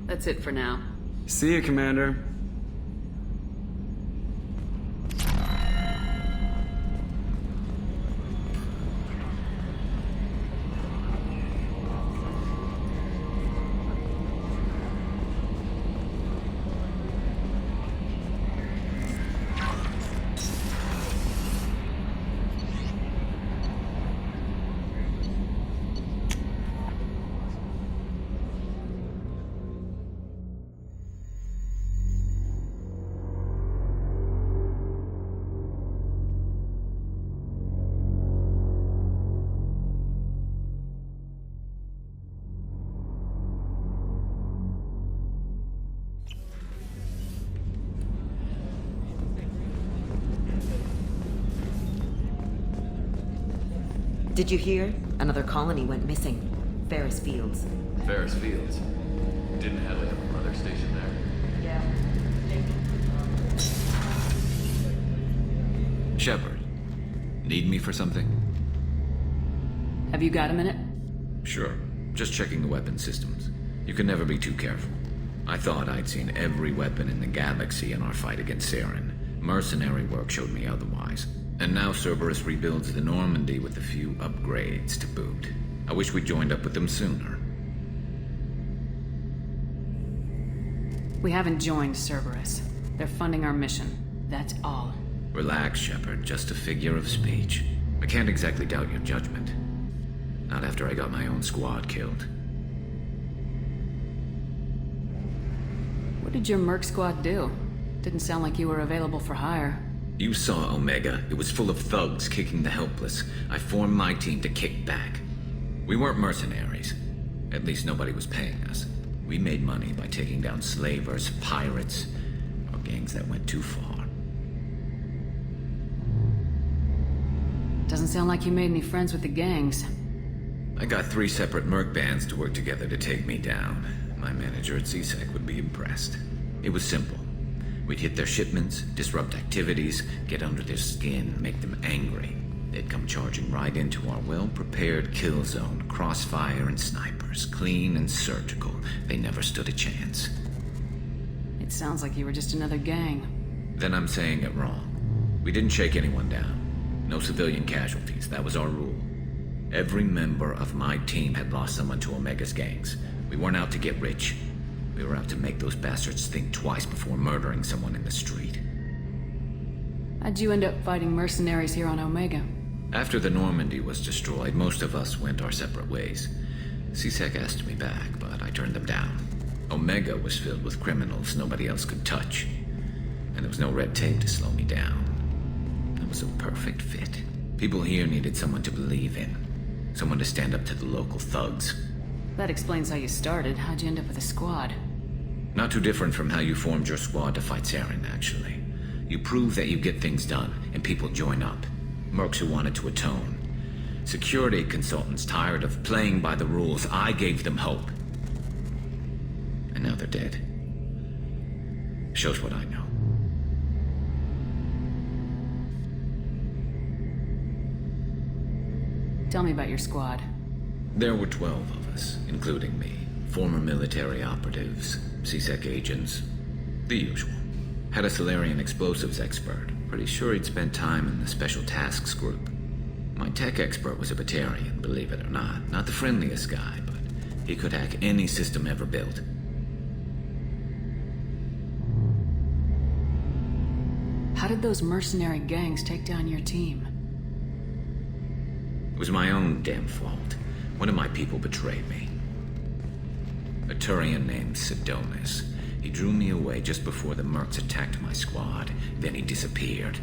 That's it for now. See ya, Commander. Did you hear? Another colony went missing. Ferris Fields. Ferris Fields? Didn't Hadley have a brother stationed there? Yeah. Shepard, need me for something? Have you got a minute? Sure. Just checking the weapon systems. You can never be too careful. I thought I'd seen every weapon in the galaxy in our fight against Saren. Mercenary work showed me otherwise. And now Cerberus rebuilds the Normandy with a few upgrades to boot. I wish we'd joined up with them sooner. We haven't joined Cerberus. They're funding our mission. That's all. Relax, Shepard. Just a figure of speech. I can't exactly doubt your judgment. Not after I got my own squad killed. What did your Merc squad do? Didn't sound like you were available for hire. You saw Omega. It was full of thugs kicking the helpless. I formed my team to kick back. We weren't mercenaries. At least nobody was paying us. We made money by taking down slavers, pirates, or gangs that went too far. Doesn't sound like you made any friends with the gangs. I got 3 separate merc bands to work together to take me down. My manager at CSEC would be impressed. It was simple. We'd hit their shipments, disrupt activities, get under their skin, make them angry. They'd come charging right into our well-prepared kill zone, crossfire and snipers, clean and surgical. They never stood a chance. It sounds like you were just another gang. Then I'm saying it wrong. We didn't shake anyone down. No civilian casualties, that was our rule. Every member of my team had lost someone to Omega's gangs. We weren't out to get rich. We were out to make those bastards think twice before murdering someone in the street. How'd you end up fighting mercenaries here on Omega? After the Normandy was destroyed, most of us went our separate ways. CSEC asked me back, but I turned them down. Omega was filled with criminals nobody else could touch. And there was no red tape to slow me down. It was a perfect fit. People here needed someone to believe in. Someone to stand up to the local thugs. That explains how you started. How'd you end up with a squad? Not too different from how you formed your squad to fight Saren, actually. You prove that you get things done, and people join up. Mercs who wanted to atone. Security consultants tired of playing by the rules. I gave them hope. And now they're dead. Shows what I know. Tell me about your squad. There were 12 of us, including me. Former military operatives, CSEC agents, the usual. Had a Salarian explosives expert. Pretty sure he'd spent time in the Special Tasks Group. My tech expert was a Batarian, believe it or not. Not the friendliest guy, but he could hack any system ever built. How did those mercenary gangs take down your team? It was my own damn fault. One of my people betrayed me. A Turian named Sidonis. He drew me away just before the Mercs attacked my squad. Then he disappeared.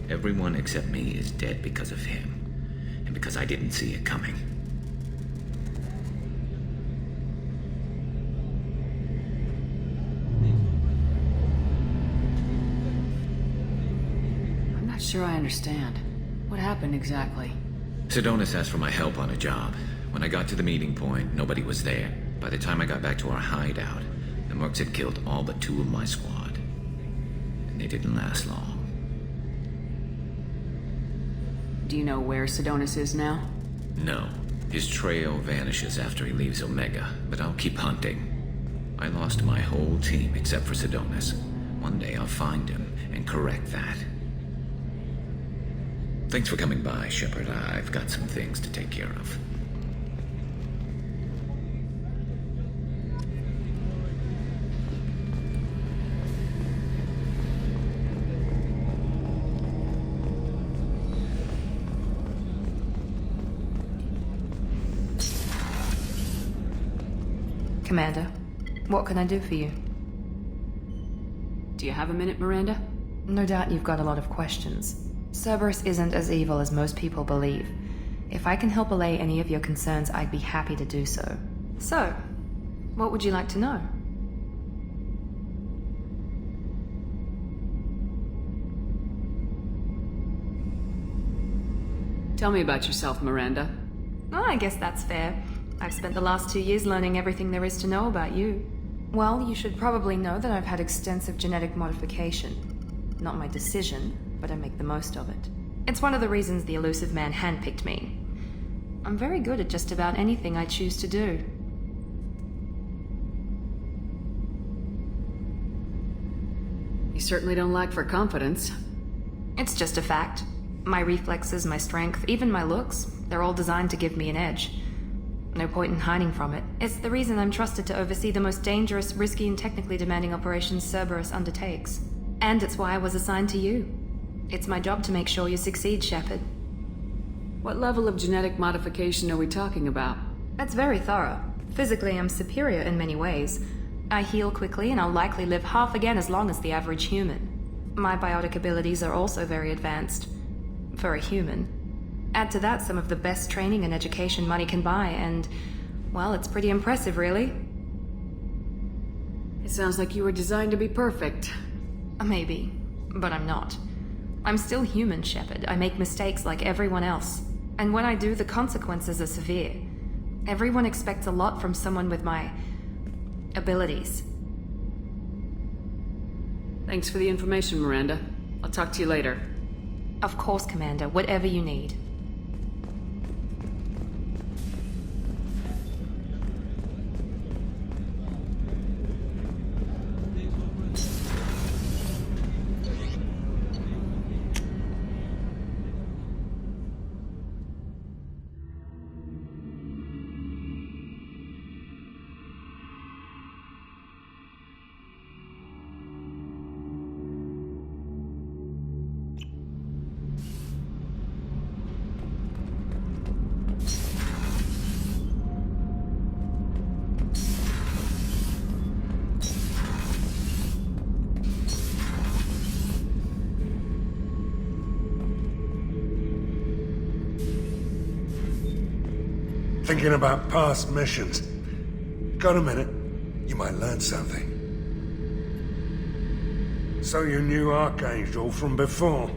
Everyone except me is dead because of him. And because I didn't see it coming. I'm not sure I understand. What happened exactly? Sidonis asked for my help on a job. When I got to the meeting point, nobody was there. By the time I got back to our hideout, the Mercs had killed all but 2 of my squad. And they didn't last long. Do you know where Sidonis is now? No. His trail vanishes after he leaves Omega, but I'll keep hunting. I lost my whole team except for Sidonis. One day I'll find him and correct that. Thanks for coming by, Shepard. I've got some things to take care of. Commander, what can I do for you? Do you have a minute, Miranda? No doubt you've got a lot of questions. Cerberus isn't as evil as most people believe. If I can help allay any of your concerns, I'd be happy to do so. So, what would you like to know? Tell me about yourself, Miranda. Oh, I guess that's fair. I've spent the last 2 years learning everything there is to know about you. Well, you should probably know that I've had extensive genetic modification. Not my decision, but I make the most of it. It's one of the reasons the Elusive Man handpicked me. I'm very good at just about anything I choose to do. You certainly don't lack for confidence. It's just a fact. My reflexes, my strength, even my looks, they're all designed to give me an edge. No point in hiding from it. It's the reason I'm trusted to oversee the most dangerous, risky, and technically demanding operations Cerberus undertakes. And it's why I was assigned to you. It's my job to make sure you succeed, Shepard. What level of genetic modification are we talking about? That's very thorough. Physically, I'm superior in many ways. I heal quickly, and I'll likely live half again as long as the average human. My biotic abilities are also very advanced. For a human. Add to that some of the best training and education money can buy, and, well, it's pretty impressive, really. It sounds like you were designed to be perfect. Maybe, but I'm not. I'm still human, Shepard. I make mistakes like everyone else. And when I do, the consequences are severe. Everyone expects a lot from someone with my abilities. Thanks for the information, Miranda. I'll talk to you later. Of course, Commander. Whatever you need. Thinking about past missions. Got a minute? You might learn something. So you knew Archangel from before?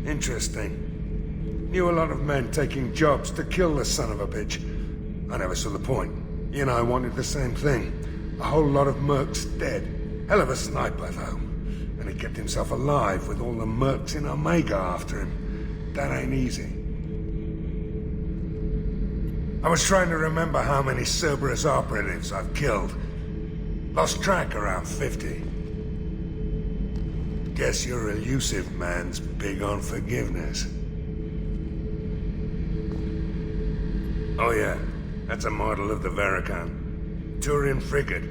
Interesting. Knew a lot of men taking jobs to kill the son of a bitch. I never saw the point. You and I wanted the same thing. A whole lot of mercs dead. Hell of a sniper, though. And he kept himself alive with all the mercs in Omega after him. That ain't easy. I was trying to remember how many Cerberus operatives I've killed. Lost track around 50. Guess your elusive man's big on forgiveness. Oh yeah, that's a model of the Veracon. Turian frigate.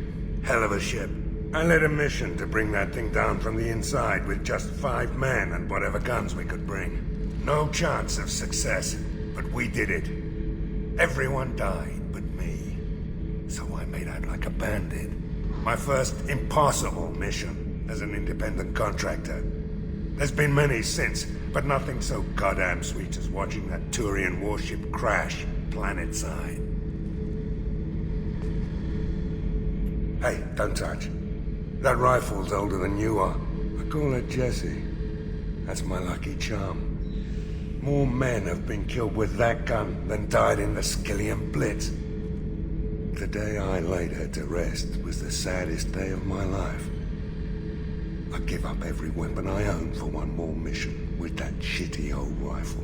Hell of a ship. I led a mission to bring that thing down from the inside with just 5 men and whatever guns we could bring. No chance of success, but we did it. Everyone died but me. So I made out like a bandit. My first impossible mission as an independent contractor. There's been many since, but nothing so goddamn sweet as watching that Turian warship crash planetside. Hey, don't touch. That rifle's older than you are. I call her Jessie. That's my lucky charm. More men have been killed with that gun than died in the Skillian Blitz. The day I laid her to rest was the saddest day of my life. I'd give up every weapon I own for one more mission with that shitty old rifle.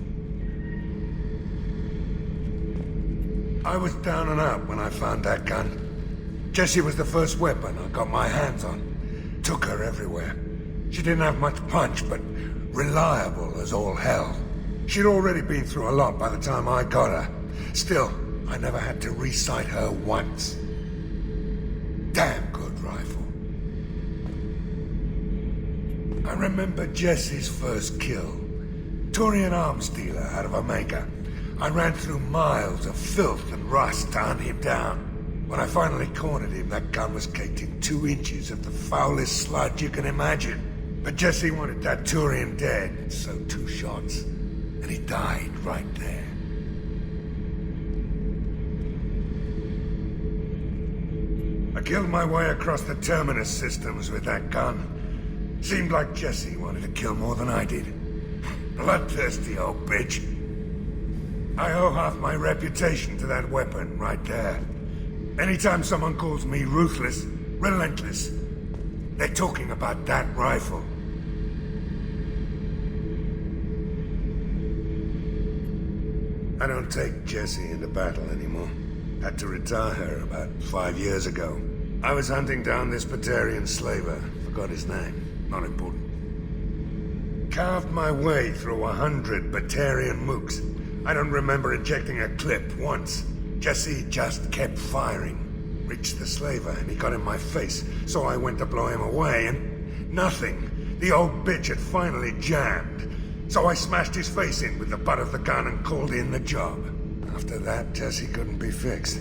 I was down and out when I found that gun. Jessie was the first weapon I got my hands on. Took her everywhere. She didn't have much punch, but reliable as all hell. She'd already been through a lot by the time I got her. Still, I never had to re-sight her once. Damn good rifle. I remember Jessie's first kill. Turian arms dealer out of Omega. I ran through miles of filth and rust to hunt him down. When I finally cornered him, that gun was caked in 2 inches of the foulest sludge you can imagine. But Jessie wanted that Turian dead, so 2 shots. And he died right there. I killed my way across the Terminus systems with that gun. Seemed like Jessie wanted to kill more than I did. Bloodthirsty old bitch. I owe half my reputation to that weapon right there. Anytime someone calls me ruthless, relentless, they're talking about that rifle. I don't take Jessie into battle anymore. Had to retire her about 5 years ago. I was hunting down this Batarian slaver. Forgot his name. Not important. Carved my way through 100 Batarian mooks. I don't remember ejecting a clip once. Jessie just kept firing. Reached the slaver and he got in my face, so I went to blow him away and nothing. The old bitch had finally jammed. So I smashed his face in with the butt of the gun and called in the job. After that, Jessie couldn't be fixed.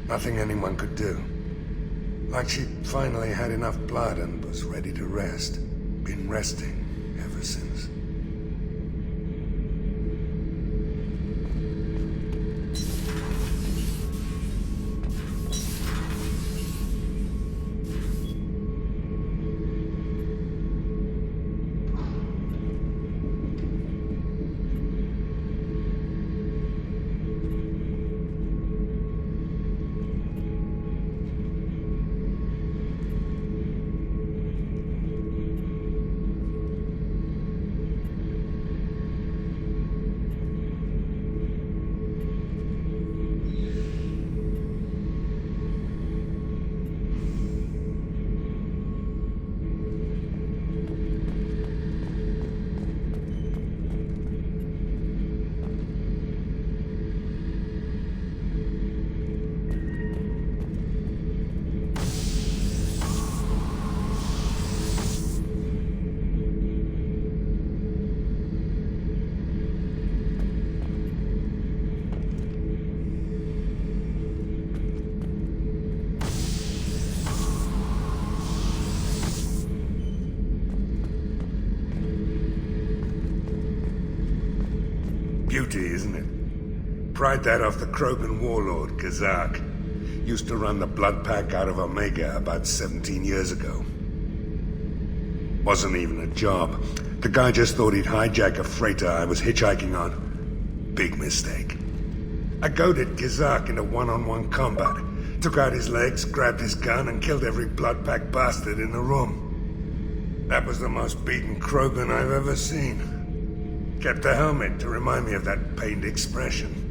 Nothing anyone could do. Like she'd finally had enough blood and was ready to rest. Been resting ever since. Beauty, isn't it? Pried that off the Krogan warlord, Kazak. Used to run the Blood Pack out of Omega about 17 years ago. Wasn't even a job. The guy just thought he'd hijack a freighter I was hitchhiking on. Big mistake. I goaded Kazak into one-on-one combat. Took out his legs, grabbed his gun, and killed every Blood Pack bastard in the room. That was the most beaten Krogan I've ever seen. Kept a helmet to remind me of that pained expression.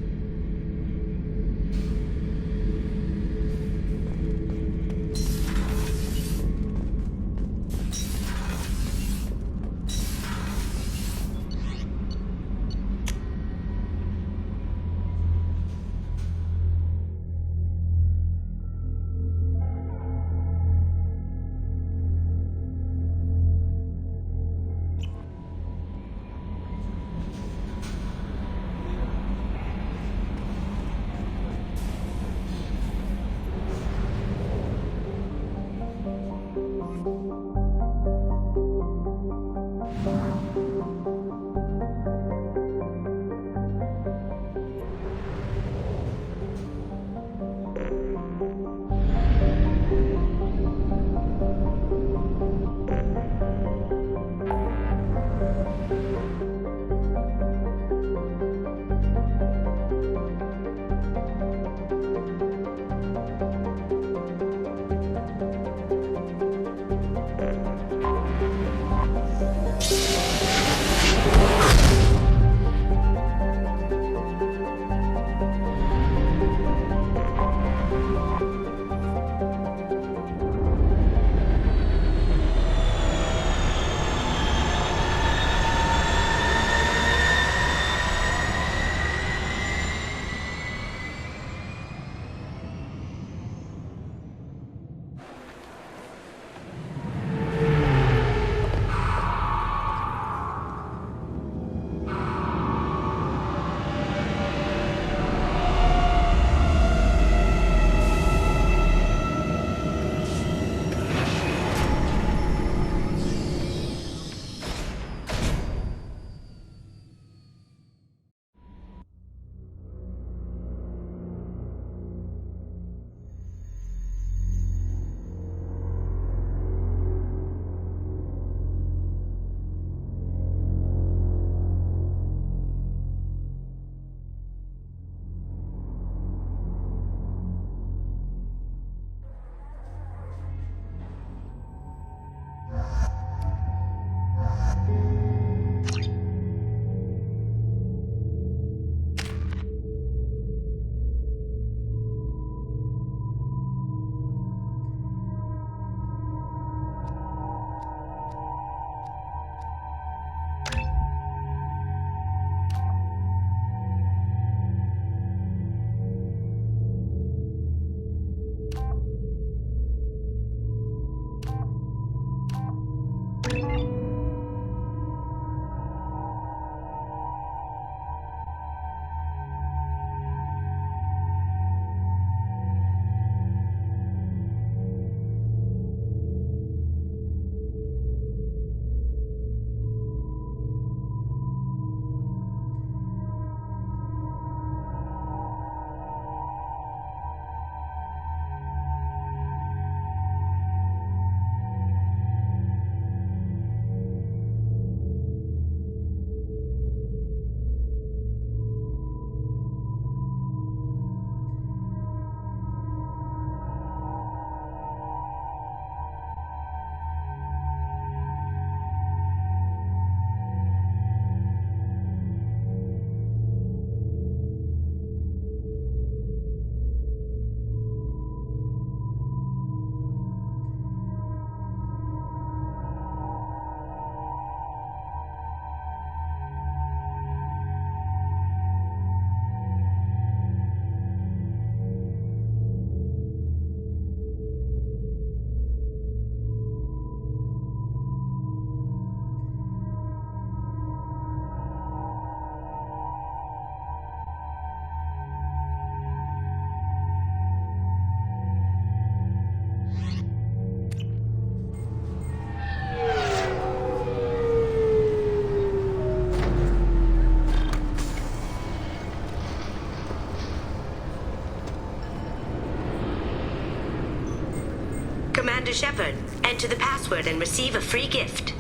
Shepard, enter the password and receive a free gift.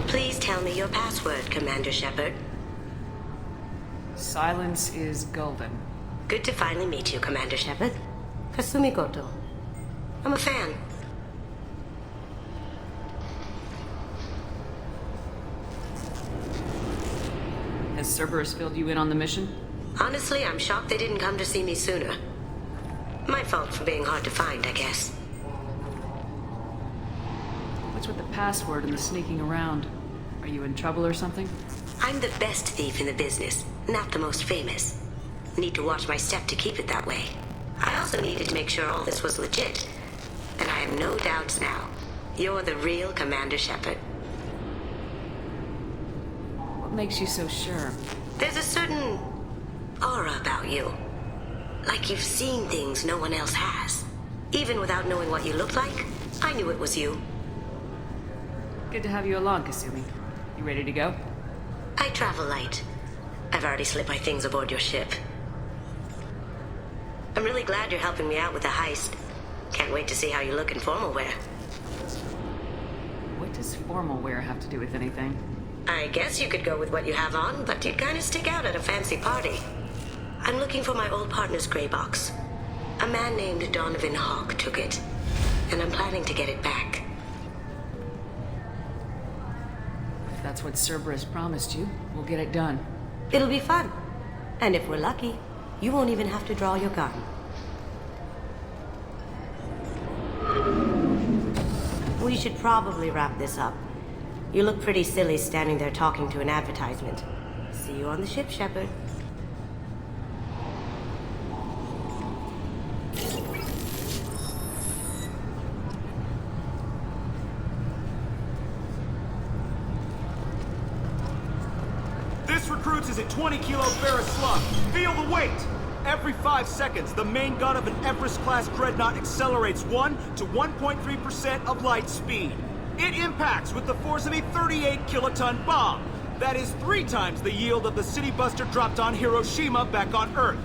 Please tell me your password, Commander Shepard. Silence is golden. Good to finally meet you, Commander Shepard. Kasumi Goto. I'm a fan. Has Cerberus filled you in on the mission? Honestly, I'm shocked they didn't come to see me sooner. My fault for being hard to find, I guess. What's with the password and the sneaking around? Are you in trouble or something? I'm the best thief in the business, not the most famous. Need to watch my step to keep it that way. I also needed to make sure all this was legit. And I have no doubts now. You're the real Commander Shepard. What makes you so sure? There's a certain aura about you. Like you've seen things no one else has. Even without knowing what you looked like, I knew it was you. Good to have you along, Kasumi. You ready to go? I travel light. I've already slipped my things aboard your ship. I'm really glad you're helping me out with the heist. Can't wait to see how you look in formal wear. What does formal wear have to do with anything? I guess you could go with what you have on, but you'd kind of stick out at a fancy party. I'm looking for my old partner's gray box. A man named Donovan Hawk took it, and I'm planning to get it back. If that's what Cerberus promised you, we'll get it done. It'll be fun. And if we're lucky, you won't even have to draw your gun. We should probably wrap this up. You look pretty silly standing there talking to an advertisement. See you on the ship, Shepard. This recruits is a 20 kilo ferrous slug. Feel the weight! Every 5 seconds, the main gun of an Everest-class dreadnought accelerates 1 to 1.3% of light speed. It impacts with the force of a 38 kiloton bomb. That is 3 times the yield of the city buster dropped on Hiroshima back on Earth.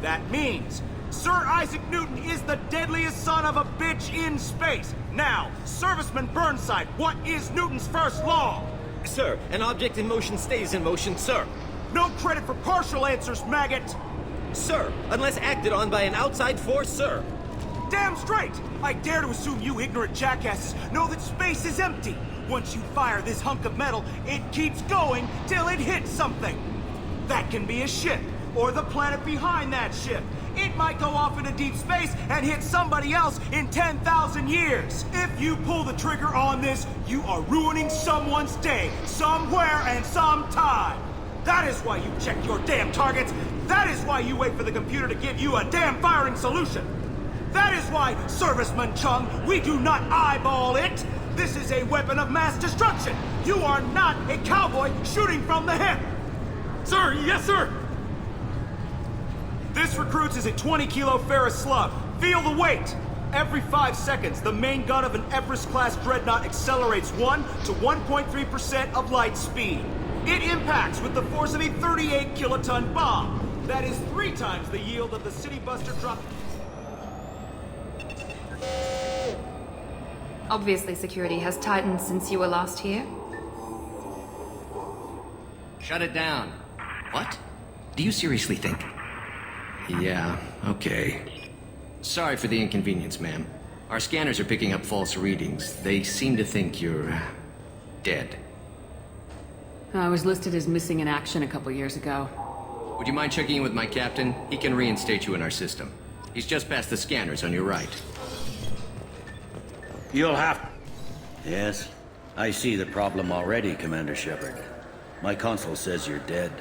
That means Sir Isaac Newton is the deadliest son of a bitch in space. Now, Serviceman Burnside, what is Newton's first law? Sir, an object in motion stays in motion, sir. No credit for partial answers, maggot! Sir, unless acted on by an outside force, sir. Damn straight! I dare to assume you ignorant jackasses know that space is empty. Once you fire this hunk of metal, it keeps going till it hits something. That can be a ship, or the planet behind that ship. It might go off into deep space and hit somebody else in 10,000 years. If you pull the trigger on this, you are ruining someone's day, somewhere and sometime. That is why you check your damn targets. That is why you wait for the computer to give you a damn firing solution. That is why, Serviceman Chung, we do not eyeball it. This is a weapon of mass destruction. You are not a cowboy shooting from the hip. Sir, yes, sir. This recruits is a 20 kilo ferrous slug. Feel the weight. Every 5 seconds, the main gun of an Everest-class dreadnought accelerates 1 to 1.3% of light speed. It impacts with the force of a 38 kiloton bomb. That is 3 times the yield of the city buster drop. Obviously, security has tightened since you were last here. Shut it down. What? Do you seriously think? Yeah, okay. Sorry for the inconvenience, ma'am. Our scanners are picking up false readings. They seem to think you're dead. I was listed as missing in action a couple years ago. Would you mind checking in with my captain? He can reinstate you in our system. He's just past the scanners on your right. You'll have... Yes, I see the problem already, Commander Shepard. My console says you're dead.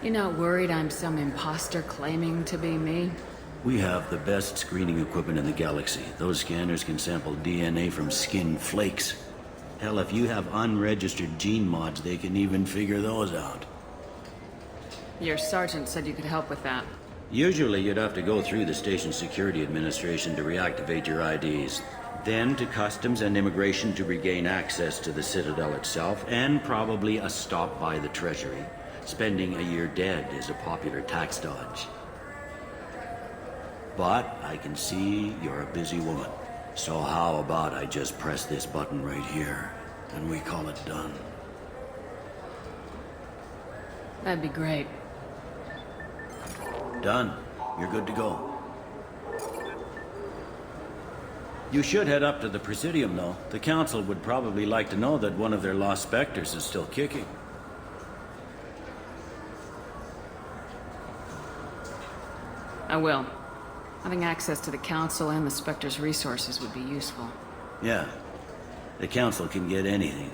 You're not worried I'm some imposter claiming to be me? We have the best screening equipment in the galaxy. Those scanners can sample DNA from skin flakes. Hell, if you have unregistered gene mods, they can even figure those out. Your sergeant said you could help with that. Usually you'd have to go through the Station Security Administration to reactivate your IDs. Then to Customs and Immigration to regain access to the Citadel itself, and probably a stop by the Treasury. Spending a year dead is a popular tax dodge. But I can see you're a busy woman. So how about I just press this button right here, and we call it done? That'd be great. Done. You're good to go. You should head up to the Presidium, though. The Council would probably like to know that one of their lost specters is still kicking. I will. Having access to the Council and the Spectre's resources would be useful. Yeah. The Council can get anything.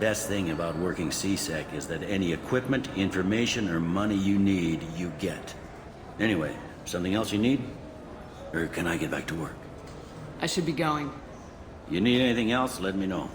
Best thing about working C-Sec is that any equipment, information, or money you need, you get. Anyway, something else you need? Or can I get back to work? I should be going. You need anything else, let me know.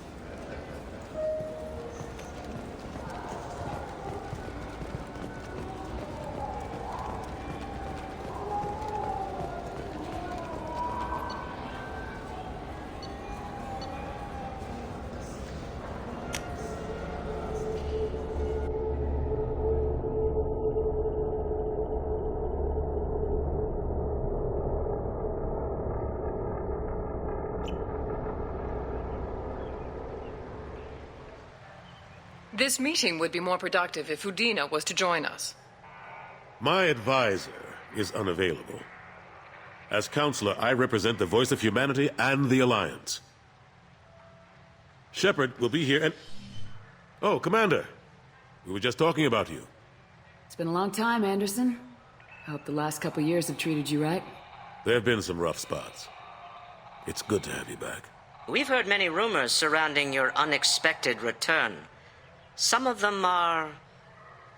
This meeting would be more productive if Udina was to join us. My advisor is unavailable. As counselor, I represent the voice of humanity and the Alliance. Shepard will be here and... Oh, Commander. We were just talking about you. It's been a long time, Anderson. I hope the last couple years have treated you right. There have been some rough spots. It's good to have you back. We've heard many rumors surrounding your unexpected return. Some of them are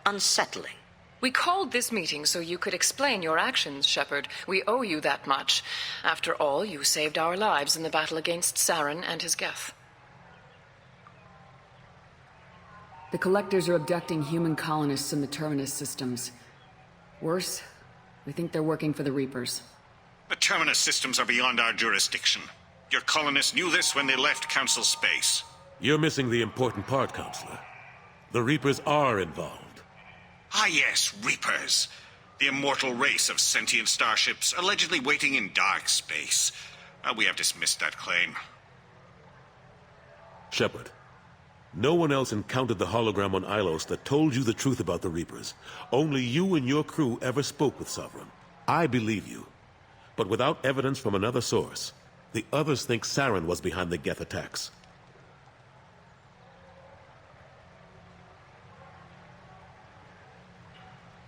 unsettling. We called this meeting so you could explain your actions, Shepard. We owe you that much. After all, you saved our lives in the battle against Saren and his Geth. The Collectors are abducting human colonists in the Terminus systems. Worse, we think they're working for the Reapers. The Terminus systems are beyond our jurisdiction. Your colonists knew this when they left Council space. You're missing the important part, Counselor. The Reapers are involved. Ah yes, Reapers. The immortal race of sentient starships allegedly waiting in dark space. We have dismissed that claim. Shepard, no one else encountered the hologram on Ilos that told you the truth about the Reapers. Only you and your crew ever spoke with Sovereign. I believe you. But without evidence from another source, the others think Saren was behind the Geth attacks.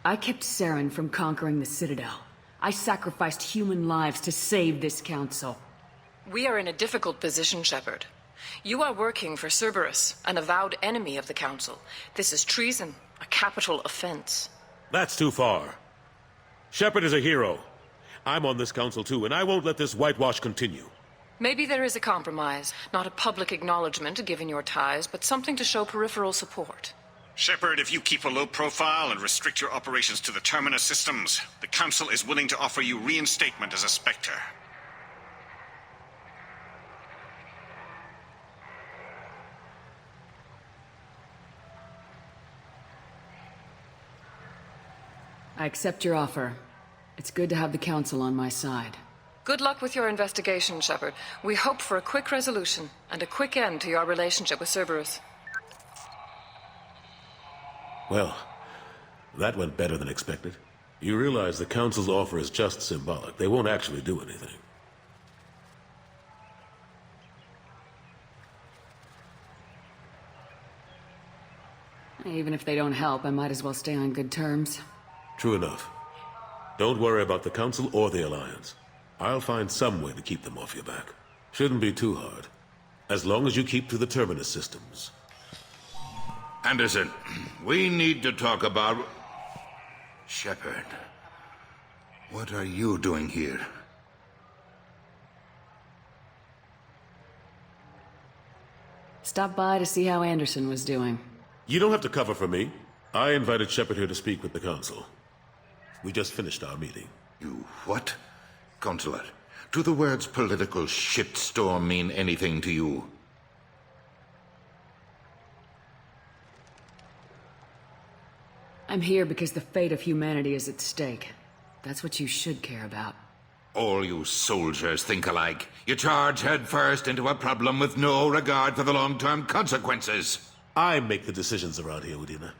I kept Saren from conquering the Citadel. I sacrificed human lives to save this council. We are in a difficult position, Shepard. You are working for Cerberus, an avowed enemy of the Council. This is treason, a capital offense. That's too far. Shepard is a hero. I'm on this council too, and I won't let this whitewash continue. Maybe there is a compromise. Not a public acknowledgement given your ties, but something to show peripheral support. Shepard, if you keep a low profile and restrict your operations to the Terminus systems, the Council is willing to offer you reinstatement as a Spectre. I accept your offer. It's good to have the Council on my side. Good luck with your investigation, Shepard. We hope for a quick resolution and a quick end to your relationship with Cerberus. Well, that went better than expected. You realize the Council's offer is just symbolic. They won't actually do anything. Even if they don't help, I might as well stay on good terms. True enough. Don't worry about the Council or the Alliance. I'll find some way to keep them off your back. Shouldn't be too hard. As long as you keep to the Terminus systems. Anderson, we need to talk about... Shepard, what are you doing here? Stop by to see how Anderson was doing. You don't have to cover for me. I invited Shepard here to speak with the Council. We just finished our meeting. You what? Counselor, do the words political shitstorm mean anything to you? I I'm here because the fate of humanity is at stake. That's what you should care about. All you soldiers think alike. You charge headfirst into a problem with no regard for the long-term consequences. I make the decisions around here, Udina.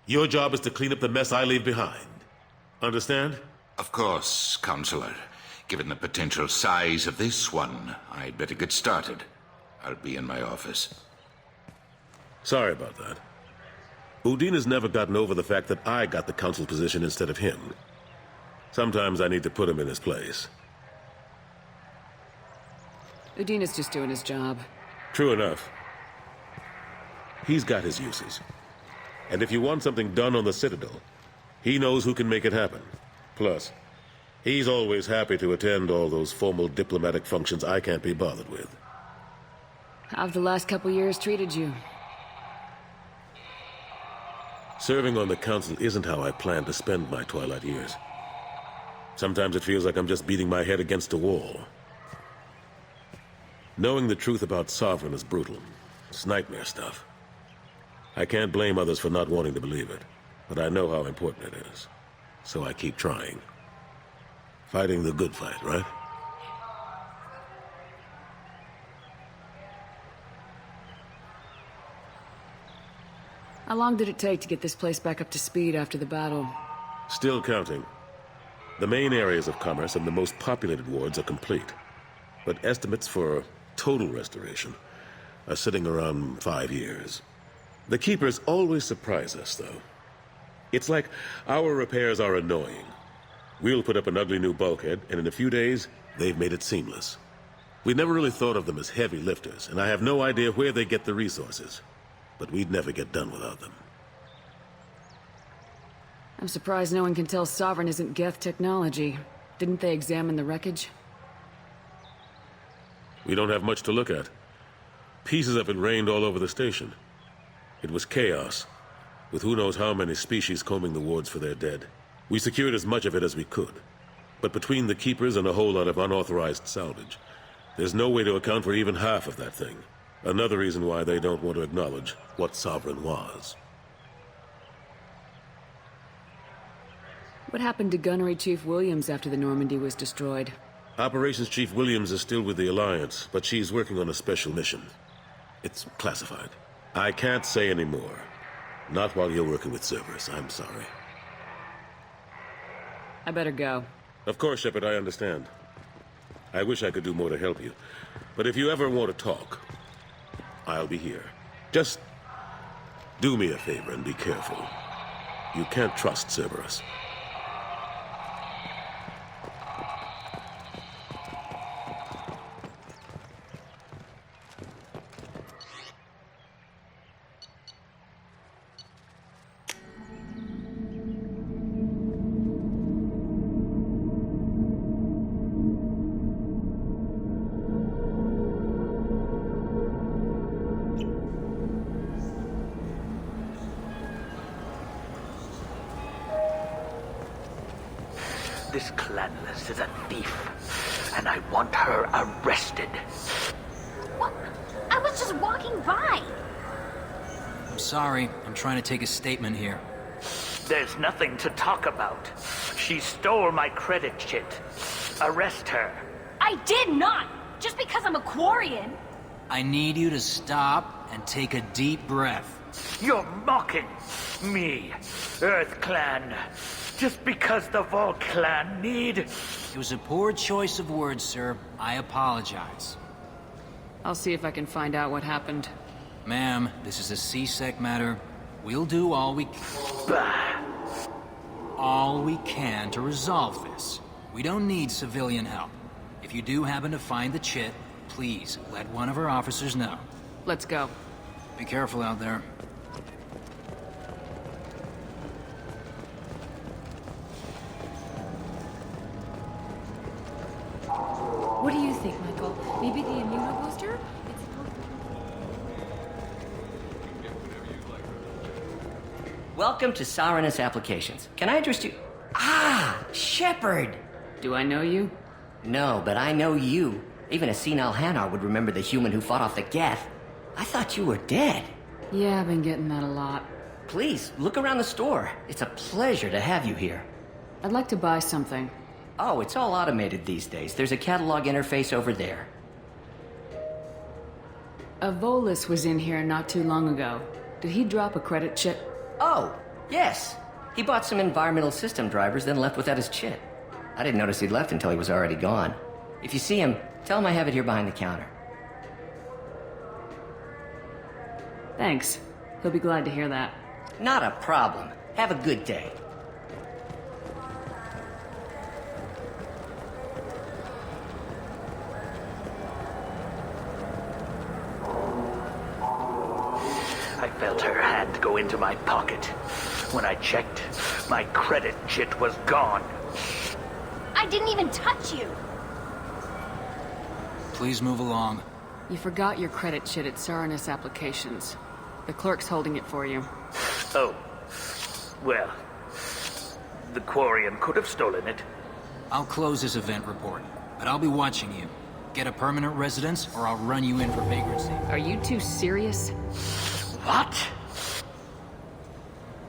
Your job is to clean up the mess I leave behind. Understand? Of course, Counselor. Given the potential size of this one, I'd better get started. I'll be in my office. Sorry about that. Udina's never gotten over the fact that I got the Council position instead of him. Sometimes I need to put him in his place. Udina's just doing his job. True enough. He's got his uses. And if you want something done on the Citadel, he knows who can make it happen. Plus, he's always happy to attend all those formal diplomatic functions I can't be bothered with. How've the last couple years treated you? Serving on the Council isn't how I plan to spend my twilight years. Sometimes it feels like I'm just beating my head against a wall. Knowing the truth about Sovereign is brutal. It's nightmare stuff. I can't blame others for not wanting to believe it, but I know how important it is. So I keep trying. Fighting the good fight, right? How long did it take to get this place back up to speed after the battle? Still counting. The main areas of commerce and the most populated wards are complete. But estimates for total restoration are sitting around 5 years. The Keepers always surprise us, though. It's like our repairs are annoying. We'll put up an ugly new bulkhead, and in a few days, they've made it seamless. We never really thought of them as heavy lifters, and I have no idea where they get the resources. But we'd never get done without them. I'm surprised no one can tell Sovereign isn't Geth technology. Didn't they examine the wreckage? We don't have much to look at. Pieces of it rained all over the station. It was chaos, with who knows how many species combing the wards for their dead. We secured as much of it as we could. But between the Keepers and a whole lot of unauthorized salvage, there's no way to account for even half of that thing. Another reason why they don't want to acknowledge what Sovereign was. What happened to Gunnery Chief Williams after the Normandy was destroyed? Operations Chief Williams is still with the Alliance, but she's working on a special mission. It's classified. I can't say any more. Not while you're working with Cerberus, I'm sorry. I better go. Of course, Shepard, I understand. I wish I could do more to help you. But if you ever want to talk, I'll be here. Just do me a favor and be careful. You can't trust Cerberus. This Clanless is a thief, and I want her arrested. What? I was just walking by. I'm sorry. I'm trying to take a statement here. There's nothing to talk about. She stole my credit chit. Arrest her. I did not! Just because I'm a Quarian. I need you to stop and take a deep breath. You're mocking me, Earth Clan. Just because the Vol Clan need... It was a poor choice of words, sir. I apologize. I'll see if I can find out what happened. Ma'am, this is a C-Sec matter. We'll do all we can to resolve this. We don't need civilian help. If you do happen to find the chit, please let one of our officers know. Let's go. Be careful out there. What do you think, Michael? Maybe the immunobooster? Welcome to Sarenus Applications. Can I interest you? Ah, Shepard! Do I know you? No, but I know you. Even a senile Hanar would remember the human who fought off the Geth. I thought you were dead. Yeah, I've been getting that a lot. Please, look around the store. It's a pleasure to have you here. I'd like to buy something. Oh, it's all automated these days. There's a catalog interface over there. Avolis was in here not too long ago. Did he drop a credit chip? Oh, yes. He bought some environmental system drivers, then left without his chip. I didn't notice he'd left until he was already gone. If you see him, tell him I have it here behind the counter. Thanks. He'll be glad to hear that. Not a problem. Have a good day. I felt her hand go into my pocket. When I checked, my credit chit was gone. I didn't even touch you. Please move along. You forgot your credit chit at Saranus Applications. The clerk's holding it for you. Oh. Well, the Quarian could have stolen it. I'll close this event report, but I'll be watching you. Get a permanent residence, or I'll run you in for vagrancy. Are you two serious? What?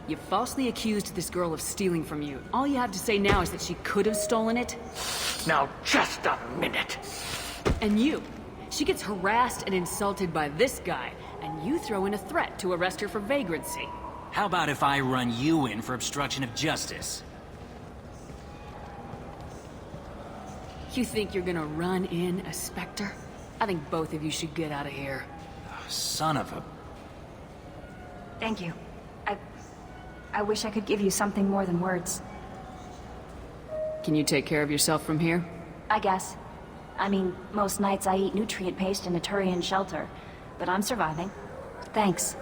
You falsely accused this girl of stealing from you. All you have to say now is that she could have stolen it? Now, just a minute. And you. She gets harassed and insulted by this guy, and you throw in a threat to arrest her for vagrancy. How about if I run you in for obstruction of justice? You think you're gonna run in a Spectre? I think both of you should get out of here. Son of a... Thank you. I wish I could give you something more than words. Can you take care of yourself from here? I guess. I mean, most nights I eat nutrient paste in a Turian shelter, but I'm surviving. Thanks.